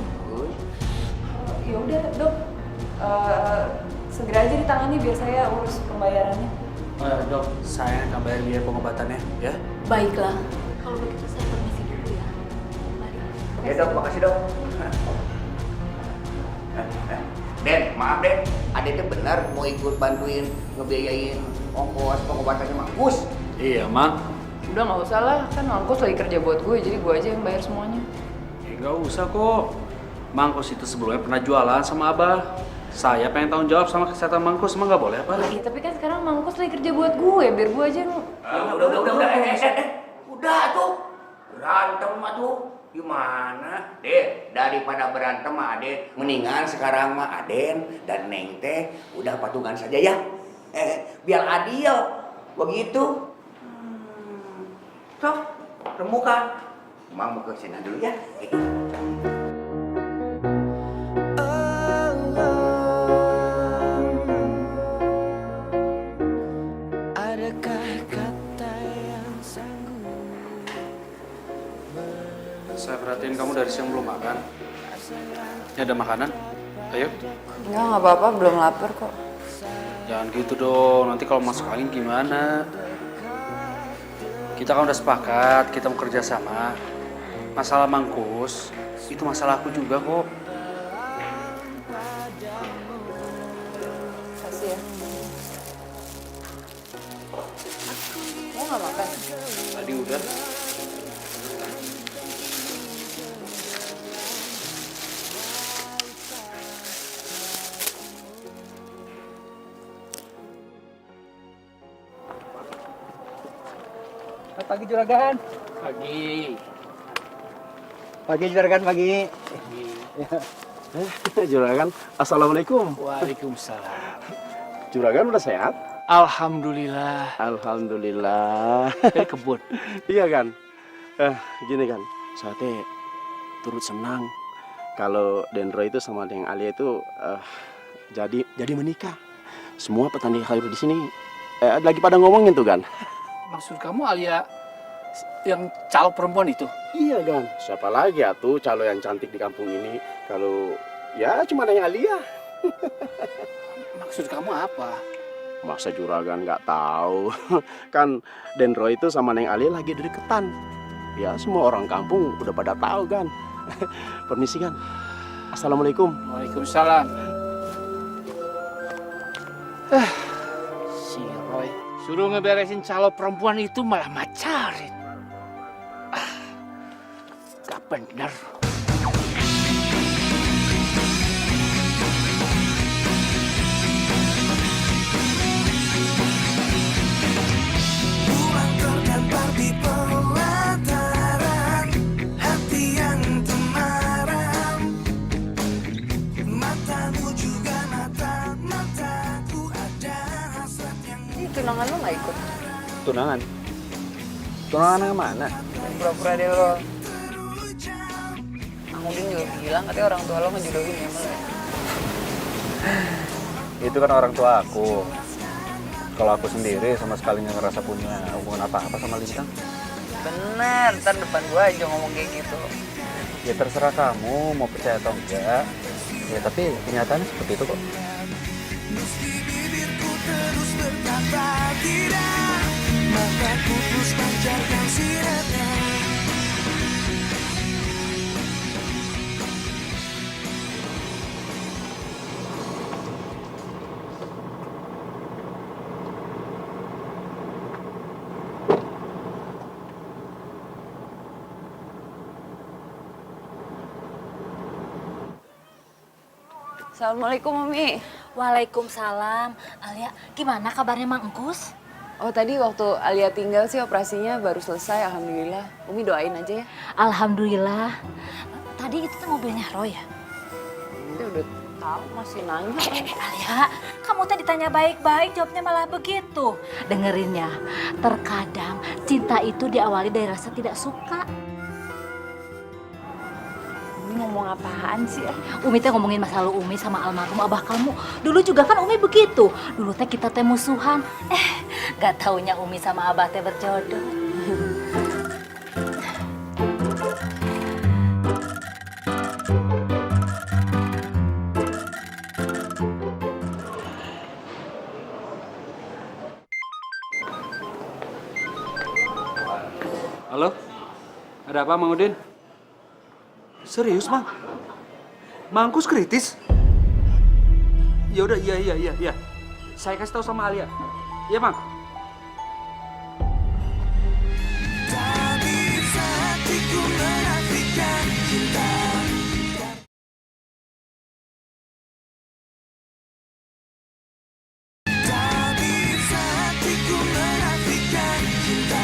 Ya udah dok, segera aja ditangani biar saya urus pembayarannya. Dok, saya akan bayar biaya pengobatannya, ya. Baiklah, kalau begitu saya permisi dulu ya. Mari. ya dok, makasih dok. Den, maaf Den, Ade tuh benar mau ikut bantuin ngebiayain ongkos pengobatannya Mang Kus. Iya, Mang. Udah nggak usah lah, kan Mangkus lagi kerja buat gue, jadi gue aja yang bayar semuanya. Nggak usah kok. Mangkus itu sebelumnya pernah jualan sama Abah. Saya pengen tanggung jawab sama kesehatan Mangkus, emang nggak boleh apa? Iya, tapi kan sekarang Mangkus lagi kerja buat gue, biar gue aja yang... Udah, udah tuh. Berantem tuh. Gimana? Deh, daripada berantem mah Aden, mendingan sekarang mah Aden dan Neng teh udah patungan saja ya. Biar adil. Begitu. Sok, remukan. Mang mau ke sana dulu ya. Adakah kata yang sanggup? Saya perhatiin kamu dari siang belum makan. Ini ada makanan. Ayo. Enggak apa-apa, belum lapar kok. Jangan gitu dong. Nanti kalau masuk angin gimana? Kita kan udah sepakat, kita mau kerja sama. Masalah Mangkus, itu masalah aku juga kok. Kasih ya. Lo nggak makan? Tadi udah. Pagi juragan. Pagi. Pagi juragan, pagi. Juragan, assalamualaikum. Waalaikumsalam. Juragan udah sehat? Alhamdulillah. Alhamdulillah. Dari kebun. Iya kan? Gini kan, saya teh turut senang kalau Dendro itu sama Deng Alia itu jadi menikah. Semua petani sayur di sini lagi pada ngomongin tuh kan. Maksud kamu Alia yang calon perempuan itu? Iya kan, siapa lagi atuh calo yang cantik di kampung ini kalau ya cuma Deng Alia. Maksud kamu apa? Masa juragan nggak tahu? Kan Dendro itu sama Neng Alia lagi deketan. Ya semua orang kampung udah pada tahu kan. Permisi kan. Assalamualaikum. Waalaikumsalam. Si Roy suruh ngeberesin calon perempuan itu malah macarin. Gak bener. Buang terdampar di pelataran hati yang temaram. Matamu juga mataku ada hasrat yang Ini tunangan lo nggak ikut? Tunangan? Tunangan yang mana? Pura-pura deh lo. Mang Udin juga bilang katanya orang tua lo ngejodohin ya lo. Itu kan orang tua aku. Kalau aku sendiri sama sekali nggak ngerasa punya hubungan apa-apa sama Lintang. Bener, ntar depan gua aja ngomong kayak gitu. Ya terserah kamu mau percaya atau enggak. Ya tapi kenyataannya seperti itu kok. meski bibirku terus berkata tidak, maka ku terus pancarkan sinarnya. Assalamualaikum Umi. Waalaikumsalam. Alia, gimana kabarnya Mang Engkus? Oh tadi waktu Alia tinggal sih operasinya baru selesai, alhamdulillah. Umi doain aja ya. Alhamdulillah. Tadi itu tuh mobilnya Roy ya? Dia udah tahu masih nanya. Alia, kamu tadi ditanya baik-baik, jawabnya malah begitu. Dengerin ya, terkadang cinta itu diawali dari rasa tidak suka. Umi ngomong apaan sih? Umi teh ngomongin masa lalu Umi sama almarhum abah kamu. Dulu juga kan Umi begitu. Dulu teh kita teh musuhan. Gak taunya Umi sama abah teh berjodoh. Halo? Ada apa, Mang Udin? Serius, Mang? Mangkus kritis? Ya udah, iya. Saya kasih tahu sama Alia. Iya, Mang. Tak bisa hatiku menafikan cinta. Tak bisa hatiku menafikan cinta.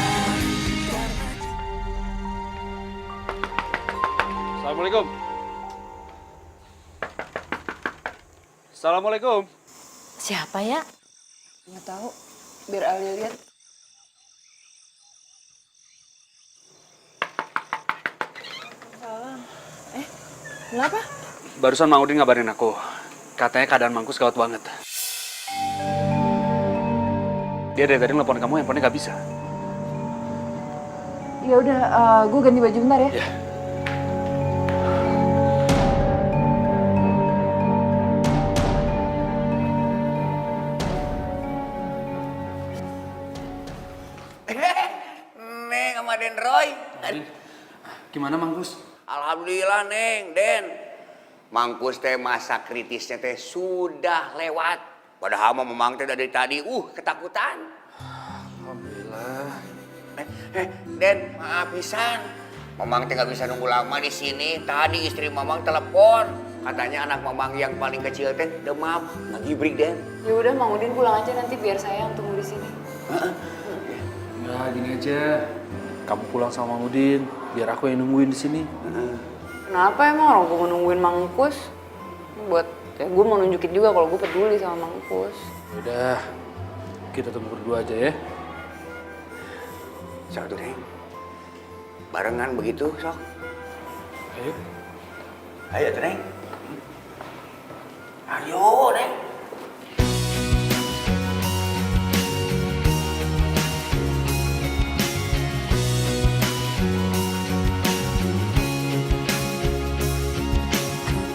Assalamualaikum. Assalamualaikum. Siapa ya? Nggak tahu. Biar Alia lihat. Kenapa? Barusan Mang Udin ngabarin aku. Katanya keadaan Mangkus gawat banget. Dia dari tadi nelfon kamu, handphonenya nggak bisa. Ya udah, gue ganti baju bentar ya. Ya. Neng sama Den Roy. Gimana Mangkus? Alhamdulillah Neng, Den. Mangkus teh masa kritisnya teh sudah lewat. Padahal mah memang teh dari tadi ketakutan. Alhamdulillah. Den, maaf pisan. Mamang teh nggak bisa nunggu lama di sini. Tadi istri Mamang telepon. Katanya anak Mamang yang paling kecil teh demam, ngagibrik Den. Ya udah, Mang Udin pulang aja nanti biar saya yang tunggu di sini. Nah, gini aja. Kamu pulang sama Mang Udin, biar aku yang nungguin di sini. Kenapa emang orang gue mau nungguin Mangkus? Buat ya gue mau nunjukin juga kalau gue peduli sama Mangkus. Udah, kita tunggu berdua aja ya. Sok tuh Neng. Barengan begitu sok. Ayo. Ayo tuh Neng. Ayo Neng.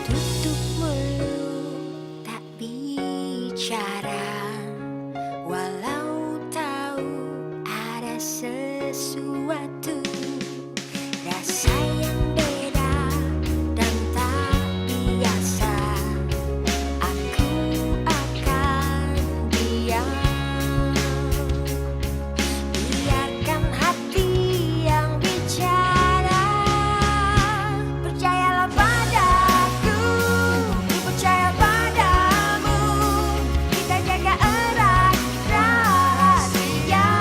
Tutup mulut tak bicara, walau tahu ada sesuatu, rasa yang beda dan tak biasa. Aku akan diam, biarkan hati yang bicara. Percayalah padaku, percaya padamu, kita jaga erat rahasia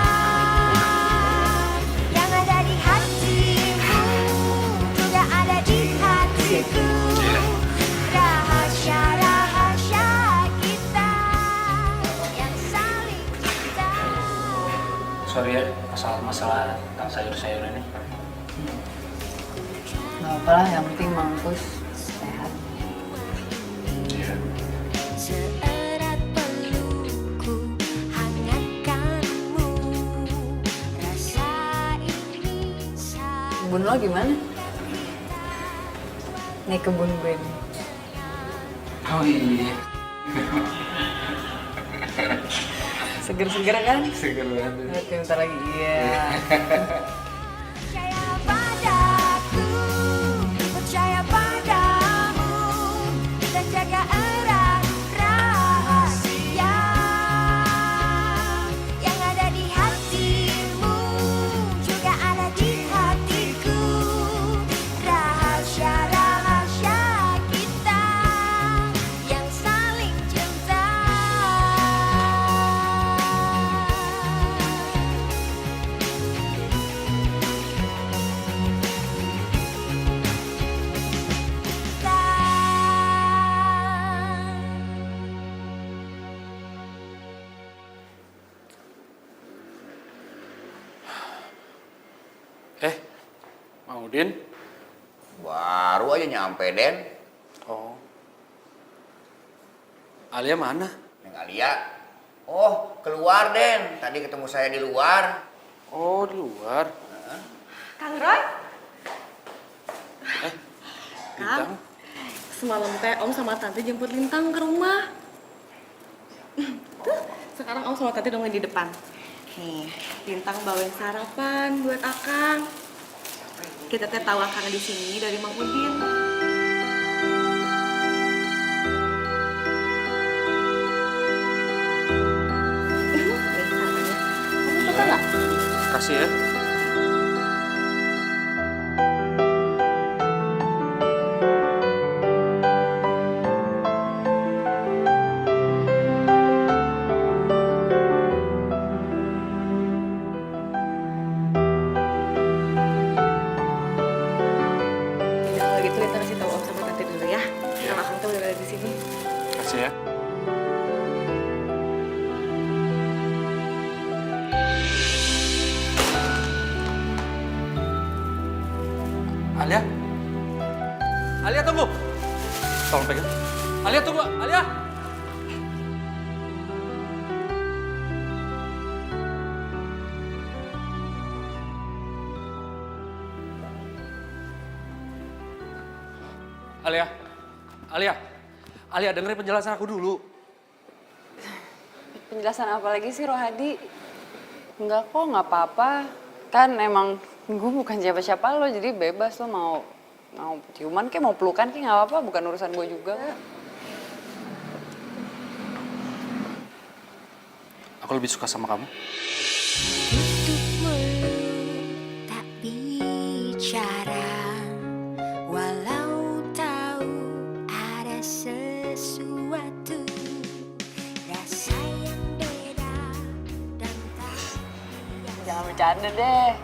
yang ada di hatimu, juga ada di hatiku. Rahasia-rahasia kita yang saling cinta. Sorry ya, masalah tentang sayur-sayur ini. Gak apa-apa lah, yang penting Mangkus sehat. Iya. Seerat pelukku hangatkanmu, rasa ini Kebun lo gimana? Nih kebun gue nih. Oh iya. Seger-seger kan? Seger banget. Nanti bentar lagi, iya. percaya padaku, percaya padamu, kita jaga erat rahasia yang ada di hatimu, juga ada di hatiku. Rahasia-rahasia kita yang saling cinta. Mang Udin? Baru aja nyampe Den. Oh. Alia mana? Neng Alia. Oh, keluar Den. Tadi ketemu saya di luar. Oh, di luar. Kang Roy, Bintang? semalam teh Om sama Tante jemput Lintang ke rumah. Tuh, sekarang Om sama Tante nungguin di depan. Nih, Lintang bawain sarapan buat Akang. kita teh tahu akang di sini dari Mang Udin. Kamu suka nggak? Kasih ya. Kalau gitu kita kasih tahu Om sama Tante dulu ya. Kalau akang tuh udah ada di sini. Kasih ya. Alia? Alia tunggu! Tolong pegang. Alia tunggu! Alia! Alia! Alia! Alia dengerin penjelasan aku dulu. Penjelasan apa lagi sih Rohadi? Enggak kok, nggak apa-apa. Kan emang gue bukan siapa-siapa lo, jadi bebas lo mau ciuman kayak mau pelukan kayak nggak apa-apa, bukan urusan gue juga. Aku lebih suka sama kamu. Tutup mulut tak bicara, walau tahu ada sesuatu, rasa yang beda dan tak. Jangan bercanda deh.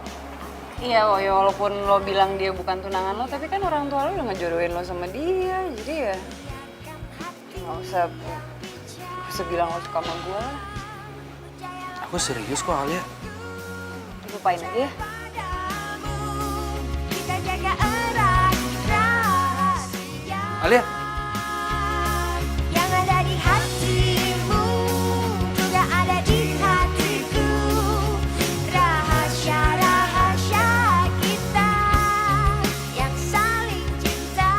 Iya, ya walaupun lo bilang dia bukan tunangan lo, tapi kan orang tua lo udah ngejodohin lo sama dia, jadi ya nggak usah bilang lo suka sama gue lah. Aku serius kok Alia. Lupain aja ya. Kita jaga erat rahasia Alia! yang ada di hatimu juga ada di hatiku, rahasia-rahasia kita yang saling cinta.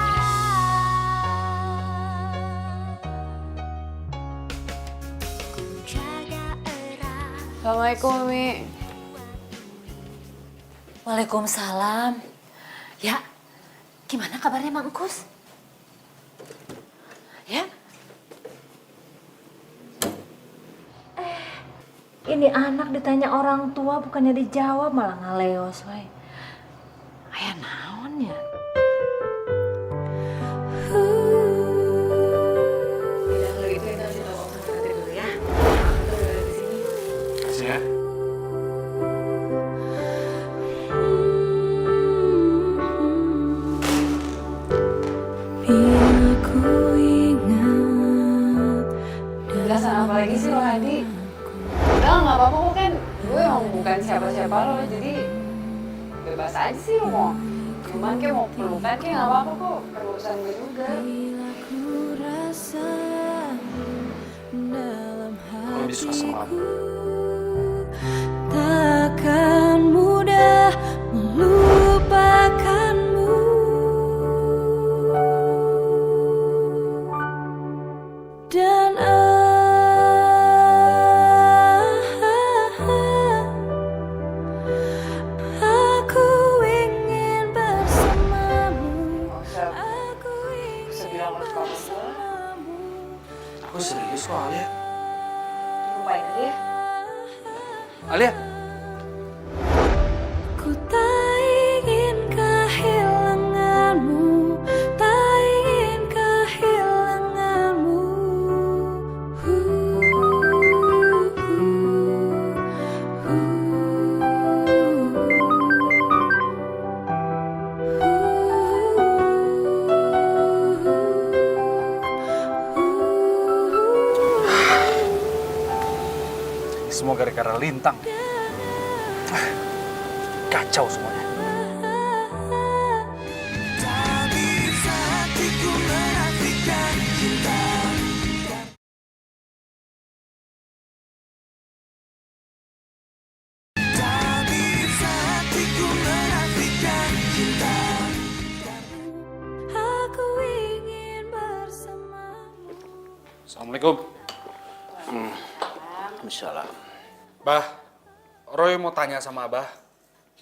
Ku jaga erat. Assalamualaikum, Umi. Waalaikumsalam. Ya, gimana kabarnya Mang Kus? Ya? Ini anak ditanya orang tua bukannya dijawab malah ngaleos we. Aya naon ya? Kalau gitu kita kasih tahu Om sama Tante dulu ya. Akang tuh udah ada di sini. Kasih ya. Penjelasan apa lagi sih Rohadi? Udah nggak apa-apa kok kan. Gue emang bukan siapa-siapa lo, jadi bebas aja sih lo mau. Cuman kayak mau pelukan kayak nggak apa-apa kok. Urusan gue juga. Aku lebih suka sama kamu. Takkan mudah melupakanmu. Dan aku ingin bersamamu. Aku ingin bilang lo suka sama gue. bersamamu. Aku serius kok Alia. Lupain aja ya. Alia! Ku tak ingin kehilanganmu, tak ingin kehilanganmu. Semua gara-gara Lintang. Kacau semuanya. Aku ingin bersamamu. Assalamualaikum. Salam. Bah, Roy mau tanya sama Abah.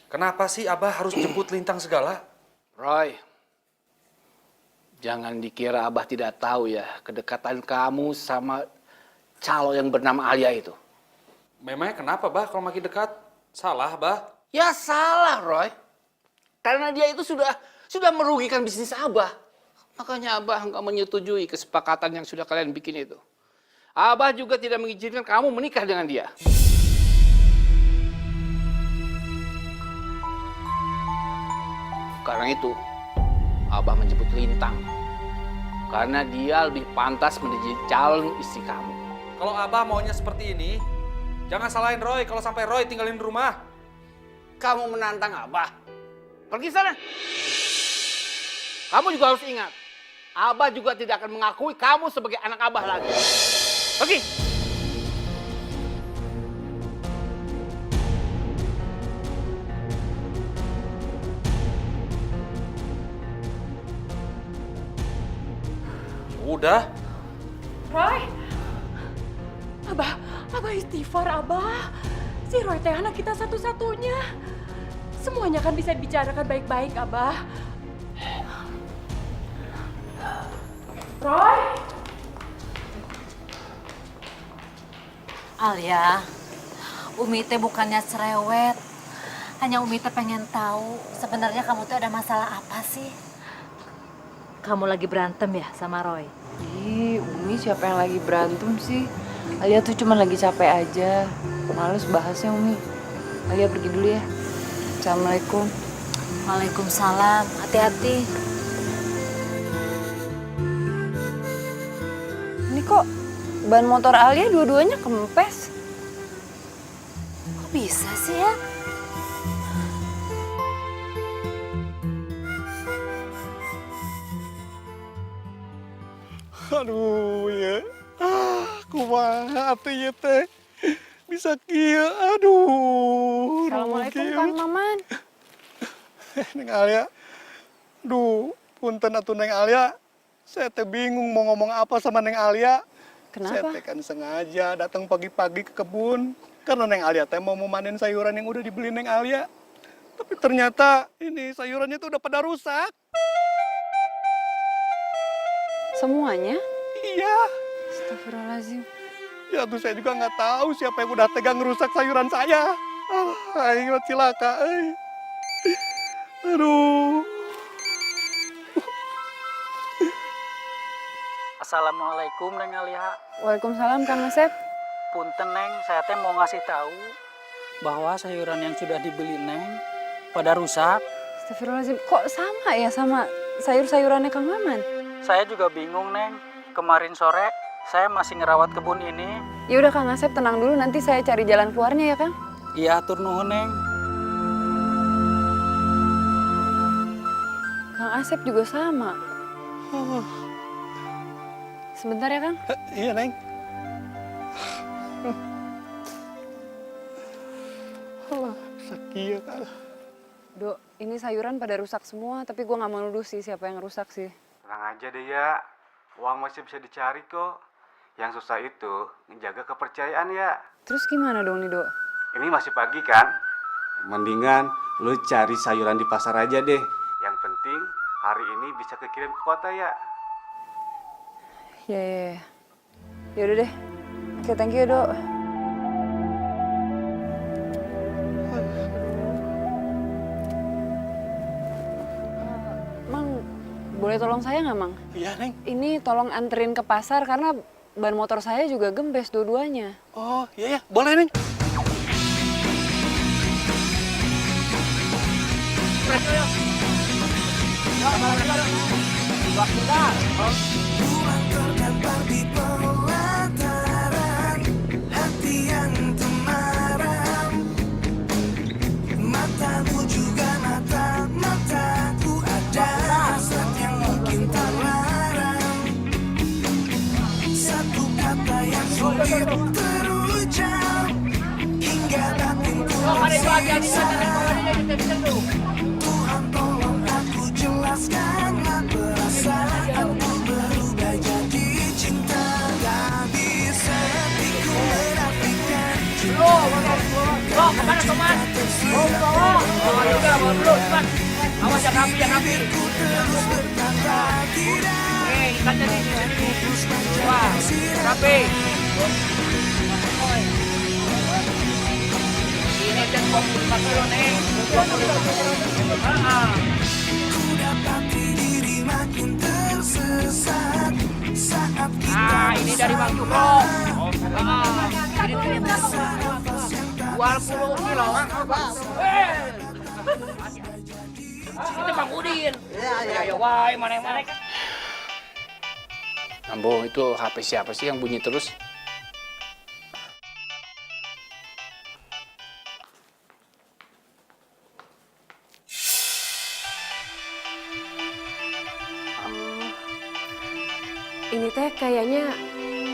Kenapa sih Abah harus jemput Lintang segala? Roy, jangan dikira Abah tidak tahu ya kedekatan kamu sama calo yang bernama Alia itu. Memangnya kenapa, Bah, kalau makin dekat? Salah, Bah? Ya salah, Roy. Karena dia itu sudah merugikan bisnis Abah. Makanya Abah nggak menyetujui kesepakatan yang sudah kalian bikin itu. Abah juga tidak mengizinkan kamu menikah dengan dia. Karena itu, Abah menjemput Lintang. Karena dia lebih pantas menjadi calon istri kamu. Kalau Abah maunya seperti ini, jangan salahin Roy kalau sampai Roy tinggalin rumah. Kamu menantang Abah. Pergi sana. Kamu juga harus ingat, Abah juga tidak akan mengakui kamu sebagai anak Abah lagi. Pergi. Udah, Roy, Abah istighfar, Abah. Si Roy teh anak kita satu-satunya. Semuanya kan bisa dibicarakan baik-baik, Abah. Roy! Alia, Umi teh bukannya cerewet. Hanya Umi teh pengen tahu sebenarnya kamu tuh ada masalah apa sih? Kamu lagi berantem ya sama Roy? Ih, Umi siapa yang lagi berantem sih? Alia tuh cuma lagi capek aja. Males bahasnya, Umi. Alia pergi dulu ya. Assalamualaikum. Waalaikumsalam, hati-hati. Ini kok ban motor Alia dua-duanya kempes? Kok bisa sih ya? Aduh ya, kumaha atuh ieu teh. Bisa kieu, aduh. Assalamualaikum, Kang Maman. Neng Alia, duh, punten atuh Neng Alia. Saya teh bingung mau ngomong apa sama Neng Alia. Saya Kenapa? teh kan sengaja datang pagi-pagi ke kebun. Karena Neng Alia teh mau memanen sayuran yang udah dibeli Neng Alia. Tapi ternyata ini sayurannya tuh udah pada rusak. Semuanya? Iya. Astagfirullahaladzim. Ya tuh saya juga nggak tahu siapa yang udah tegang ngerusak sayuran saya. Ayo cilaka, Aduh. Assalamualaikum Neng Alia. Waalaikumsalam, Kang Asep. Punten Neng, saya teh mau ngasih tahu bahwa sayuran yang sudah dibeli Neng pada rusak. Astagfirullahaladzim. Kok sama ya sama sayur-sayurannya Kang Maman? Saya juga bingung Neng. Kemarin sore saya masih ngerawat kebun ini. Ya udah Kang Asep, tenang dulu, nanti saya cari jalan keluarnya ya, Kang. Iya, atur nuhun Neng. Kang Asep juga sama. Sebentar ya, Kang. Iya, Neng. Alah, sakit kan. Dok, ini sayuran pada rusak semua, tapi gua nggak mau nuduh sih siapa yang rusak sih. Tenang aja deh ya, uang masih bisa dicari kok. Yang susah itu menjaga kepercayaan ya. Terus gimana dong nih, Dok? Ini masih pagi kan? Mendingan lu cari sayuran di pasar aja deh. Yang penting hari ini bisa kekirim ke kota ya. Ya. Ya udah deh. Oke, thank you, Dok. Mang, boleh tolong saya nggak, Mang? Iya, Neng. Ini tolong anterin ke pasar karena ban motor saya juga gempes dua-duanya. Oh, iya ya, boleh, Neng. Kemana, Tomas? dulu, cepat. Awas jangan api, jangan api. Ikatnya nih, sini. Wah, jangan api. Ini dan 25 kilo nih. 20 kilo. Ini dari Bang Jukro. Ini 20 kilo. Itu Bang Udin. Ya, wah, mana. Ambo, itu HP siapa sih yang bunyi terus? Ini teh kayaknya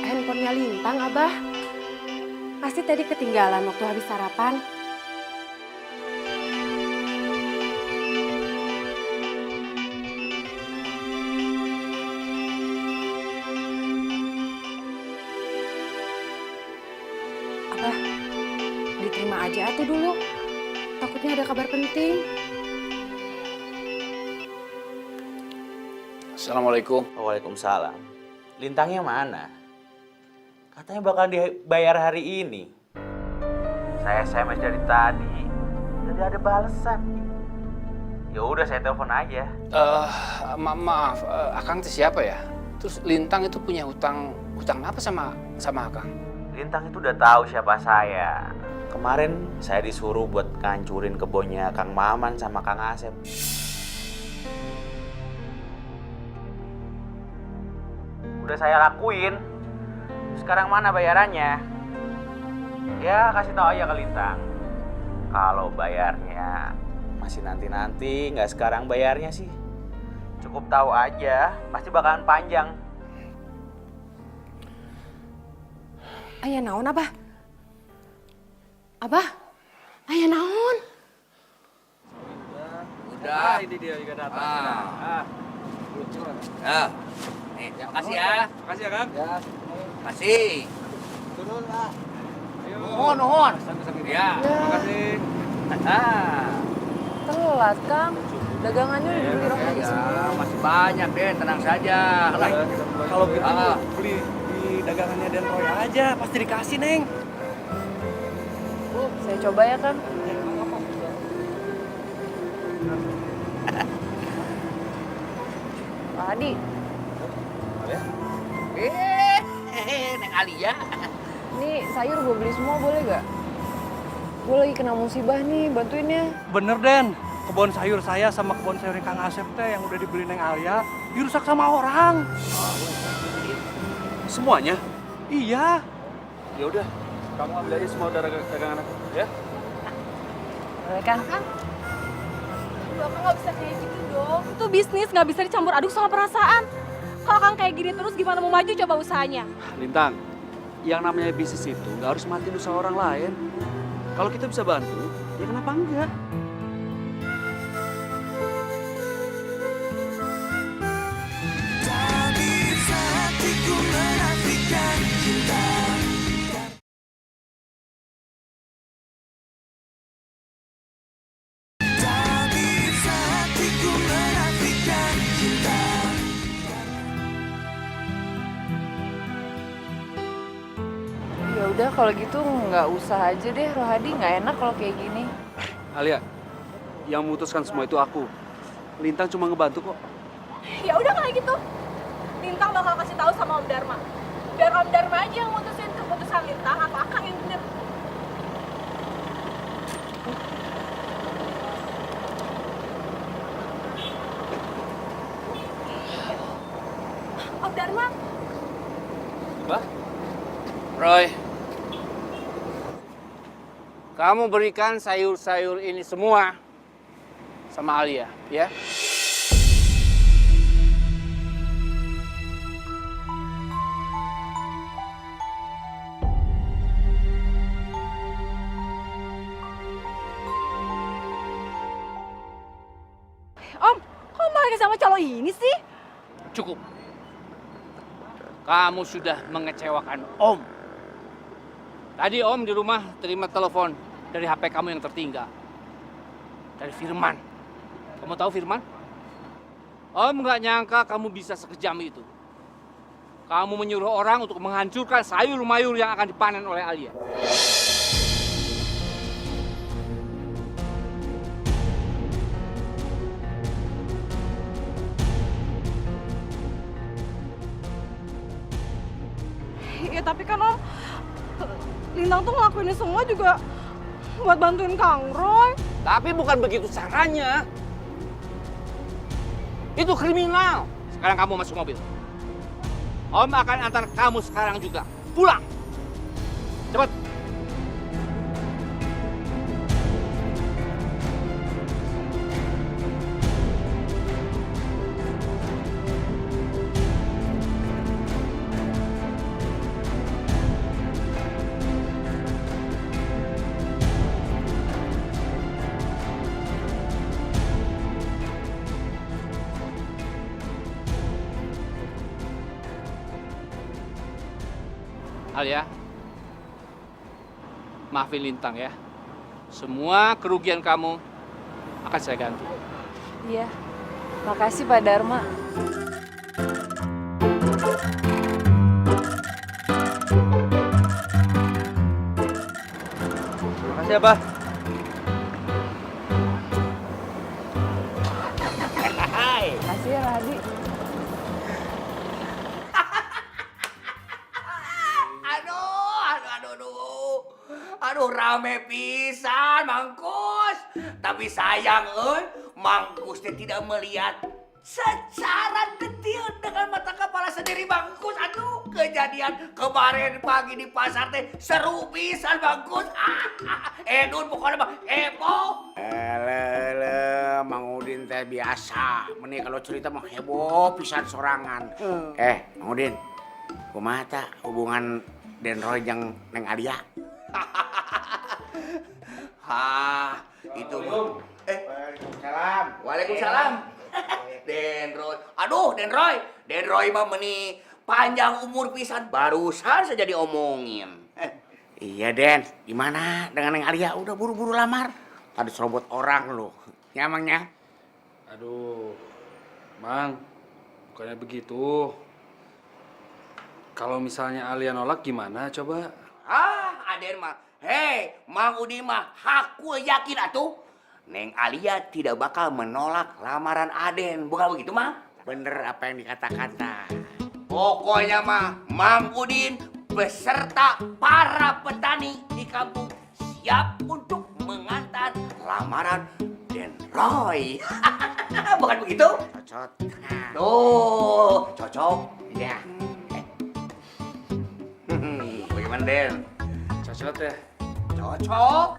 handphonenya Lintang, Abah. Pasti tadi ketinggalan waktu habis sarapan. Abah, diterima aja atuh dulu. Takutnya ada kabar penting. Assalamualaikum. Waalaikumsalam. Lintangnya mana? Katanya bakal dibayar hari ini. Saya SMS dari tadi, tidak ada balasan. Ya udah saya telepon aja. Maaf, Akang itu siapa ya? Terus Lintang itu punya hutang apa sama Akang? Lintang itu udah tahu siapa saya. Kemarin saya disuruh buat ngancurin kebunnya Kang Maman sama Kang Asep. Udah saya lakuin. Sekarang mana bayarannya? Ya kasih tahu aja ke Lintang. Kalau bayarnya masih nanti-nanti, nggak sekarang bayarnya sih. Cukup tahu aja, pasti bakalan panjang. Aya naon, Abah? Abah, aya naon? Udah. ini dia juga datang. Nah, nih, makasih ya. Makasih ya, Kang. Ya. Makasih. Turun, Pak. Nuhun. Ya. Makasih. Telat, Kang. Dagangannya udah dibeli Rohadi Ya, semua. masih banyak deh, tenang saja. Kalau gitu beli di dagangannya Den Roy aja, pasti dikasih, Neng. Saya coba ya, Kang. Pak Hadi. Neng Alia. Ini sayur gue beli semua boleh gak? Gue lagi kena musibah nih, bantuin ya. Bener, Den. Kebun sayur saya sama kebun sayurnya Kang Asep teh yang udah dibeli Neng Alia dirusak sama orang. Semuanya? Iya. Ya udah, kamu ambil aja semua dagangan aku, ya? Boleh kan? Bapak nggak bisa kayak gitu dong. Itu bisnis, nggak bisa dicampur aduk sama perasaan. Kalau Kang kayak gini terus gimana mau maju coba usahanya? Lintang, yang namanya bisnis itu nggak harus matiin usaha orang lain. Kalau kita bisa bantu, ya kenapa enggak? Ya udah kalau gitu nggak usah aja deh Rohadi, nggak enak kalau kayak gini. Alia, yang memutuskan semua itu aku. Lintang cuma ngebantu kok. Ya udah kayak gitu. Lintang bakal kasih tahu sama Om Dharma. Biar Om Dharma aja yang mutusin keputusan Lintang atau Akang yang bener. Om Dharma. Bah? Roy, kamu berikan sayur-sayur ini semua sama Alia, ya? Om, kok malah sama calo ini sih? Cukup. Kamu sudah mengecewakan Om. Tadi Om di rumah terima telepon dari HP kamu yang tertinggal. Dari Firman. Kamu tahu Firman? Om nggak nyangka kamu bisa sekejam itu. Kamu menyuruh orang untuk menghancurkan sayur mayur yang akan dipanen oleh Alia. Ya tapi kan Om, Lintang tuh ngelakuin ini semua juga buat bantuin Kang Roy. Tapi bukan begitu caranya. Itu kriminal. Sekarang kamu masuk mobil. Om akan antar kamu sekarang juga. Pulang. Cepat. Alia, maafin Lintang ya. Semua kerugian kamu akan saya ganti. Iya, makasih Pak Dharma. Terima kasih, Abah. Makasih ya Rahadi. Aduh rame pisan Mangkus. Tapi sayang Mangkus tidak melihat secara detail dengan mata kepala sendiri Mangkus. Aduh kejadian kemarin pagi di pasar teh seru pisan Mangkus. Edun pokoknya mah heboh. Mang Udin teh biasa. Meni kalau cerita mah heboh pisan sorangan. Mang Udin, kumaha ta hubungan Den Roy jeung Neng Alia? Itu Waalaikumsalam. Waalaikumsalam. Den Roy. Aduh, Den Roy. Den Roy mah meni panjang umur pisan barusan saja diomongin. Iya Den, gimana dengan Neng Alia? Udah buru-buru lamar. Tadi serobot orang lu. Ya Mangnya? Aduh, Mang, bukannya begitu. Kalau misalnya Alia nolak gimana coba? Aden mah. Hei, Mang Udin mah hakul yakin atuh. Neng Alia tidak bakal menolak lamaran Aden. Bukan begitu, Mang? Bener apa yang dikatakan ta. Pokoknya mah Mang Udin beserta para petani di kampung siap untuk mengantar lamaran Den Roy. Bukan begitu? Cocok. Tuh, cocok. Ya. Bagaimana Den? Cocok ya? Cocok.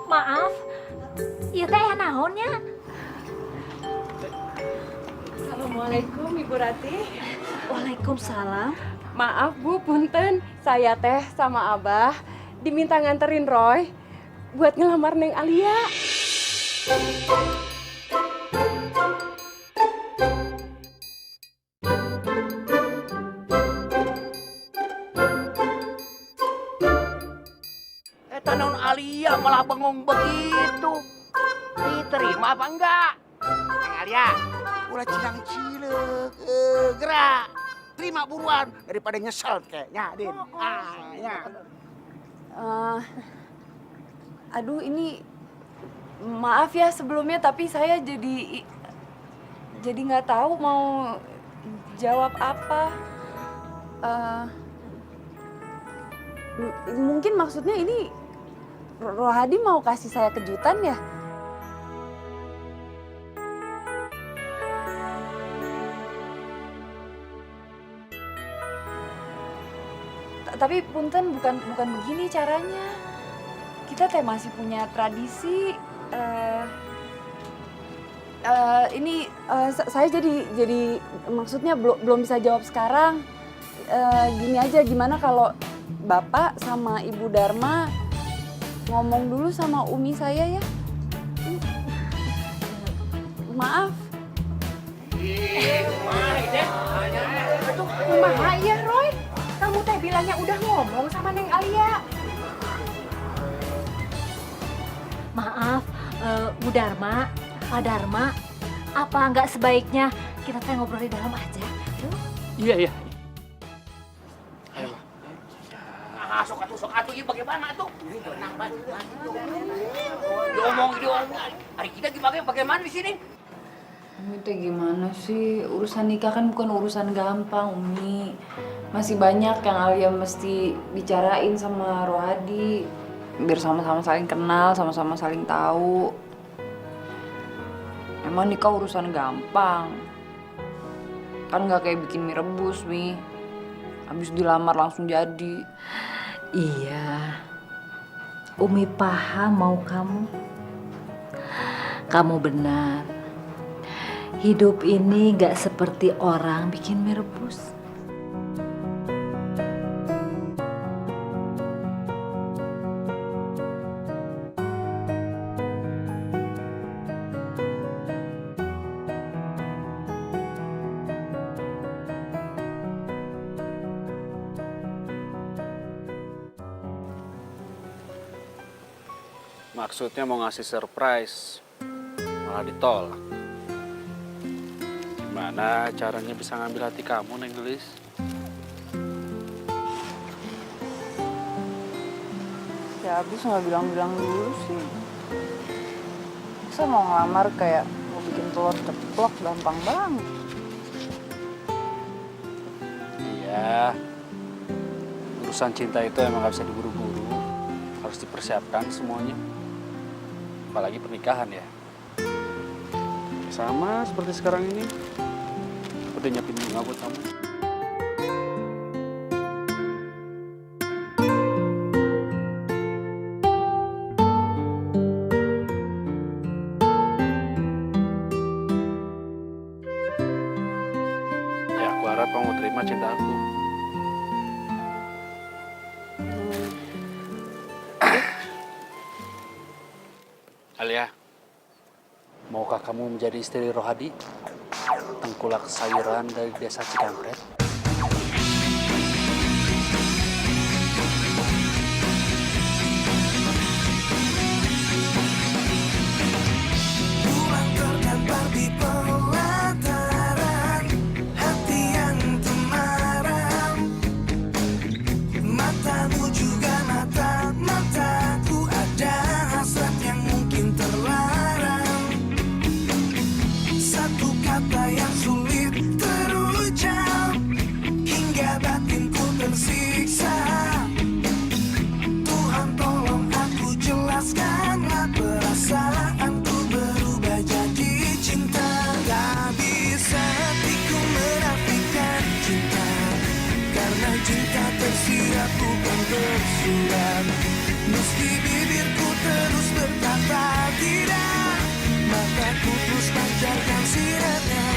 Maaf, ieu teh naonnya? Assalamualaikum Ibu Rati. Waalaikumsalam. Maaf Bu, punten. Saya teh sama Abah diminta nganterin Roy buat ngelamar Neng Alia. Naon Alia malah bengong begitu. Diterima apa enggak? Neng Alia, ulah cilang-cileuk. Gerak. Terima buruan daripada nyesel kayaknya, Din. Ya. Aduh ini maaf ya sebelumnya tapi saya jadi nggak tahu mau jawab apa. Mungkin maksudnya ini Rohadi mau kasih saya kejutan ya? Tapi punten bukan begini caranya. Kita teh masih punya tradisi. Saya jadi maksudnya belum bisa jawab sekarang. Gini aja, gimana kalau Bapak sama Ibu Dharma ngomong dulu sama Umi saya ya? Maaf. Kumaha ya Roy? Kamu teh bilangnya udah ngomong sama Neng Alia. Maaf, Bu Dharma, Pak Dharma, apa nggak sebaiknya kita teh ngobrol di dalam aja? Yuk. Iya. Sok atuh, ieu bagaimana tuh? Tenang banget. Diomong. Hari kita bagaimana di sini? Umi teh gimana sih? Urusan nikah kan bukan urusan gampang, Umi. Masih banyak yang Alia mesti bicarain sama Rohadi. Biar sama-sama saling kenal, sama-sama saling tahu. Emang nikah urusan gampang. Kan nggak kayak bikin mie rebus, Mi. Habis dilamar langsung jadi. Iya, Umi paham mau kamu. Kamu benar. Hidup ini gak seperti orang bikin mie rebus. Maksudnya mau ngasih surprise, malah ditolak. Gimana caranya bisa ngambil hati kamu, Neng Gelis? Ya habis nggak bilang-bilang dulu sih. Masa mau ngelamar kayak mau bikin telur ceplok, gampang banget. Iya, urusan cinta itu emang gak bisa diburu-buru. Harus dipersiapkan semuanya. Apalagi pernikahan ya. Sama seperti sekarang ini. Udah nyiapin bunga buat kamu. Ya, aku harap kamu terima cinta aku. Alia, maukah kamu menjadi istri Rohadi? Tengkulak sayuran dari desa Cikampret. Pulang terdampar di pelataran hati yang temaram. Matamu juga mataku, ada hasrat yang mungkin terlarang. Satu kata yang sulit terucap hingga batinku tersiksa. Tuhan tolong aku jelaskanlah perasaanku berubah jadi cinta. Tak bisa hatiku menafikan cinta, karena cinta tersirat bukan tersurat. Meski bibirku terus berkata tidak, mataku terus pancarkan sinarnya.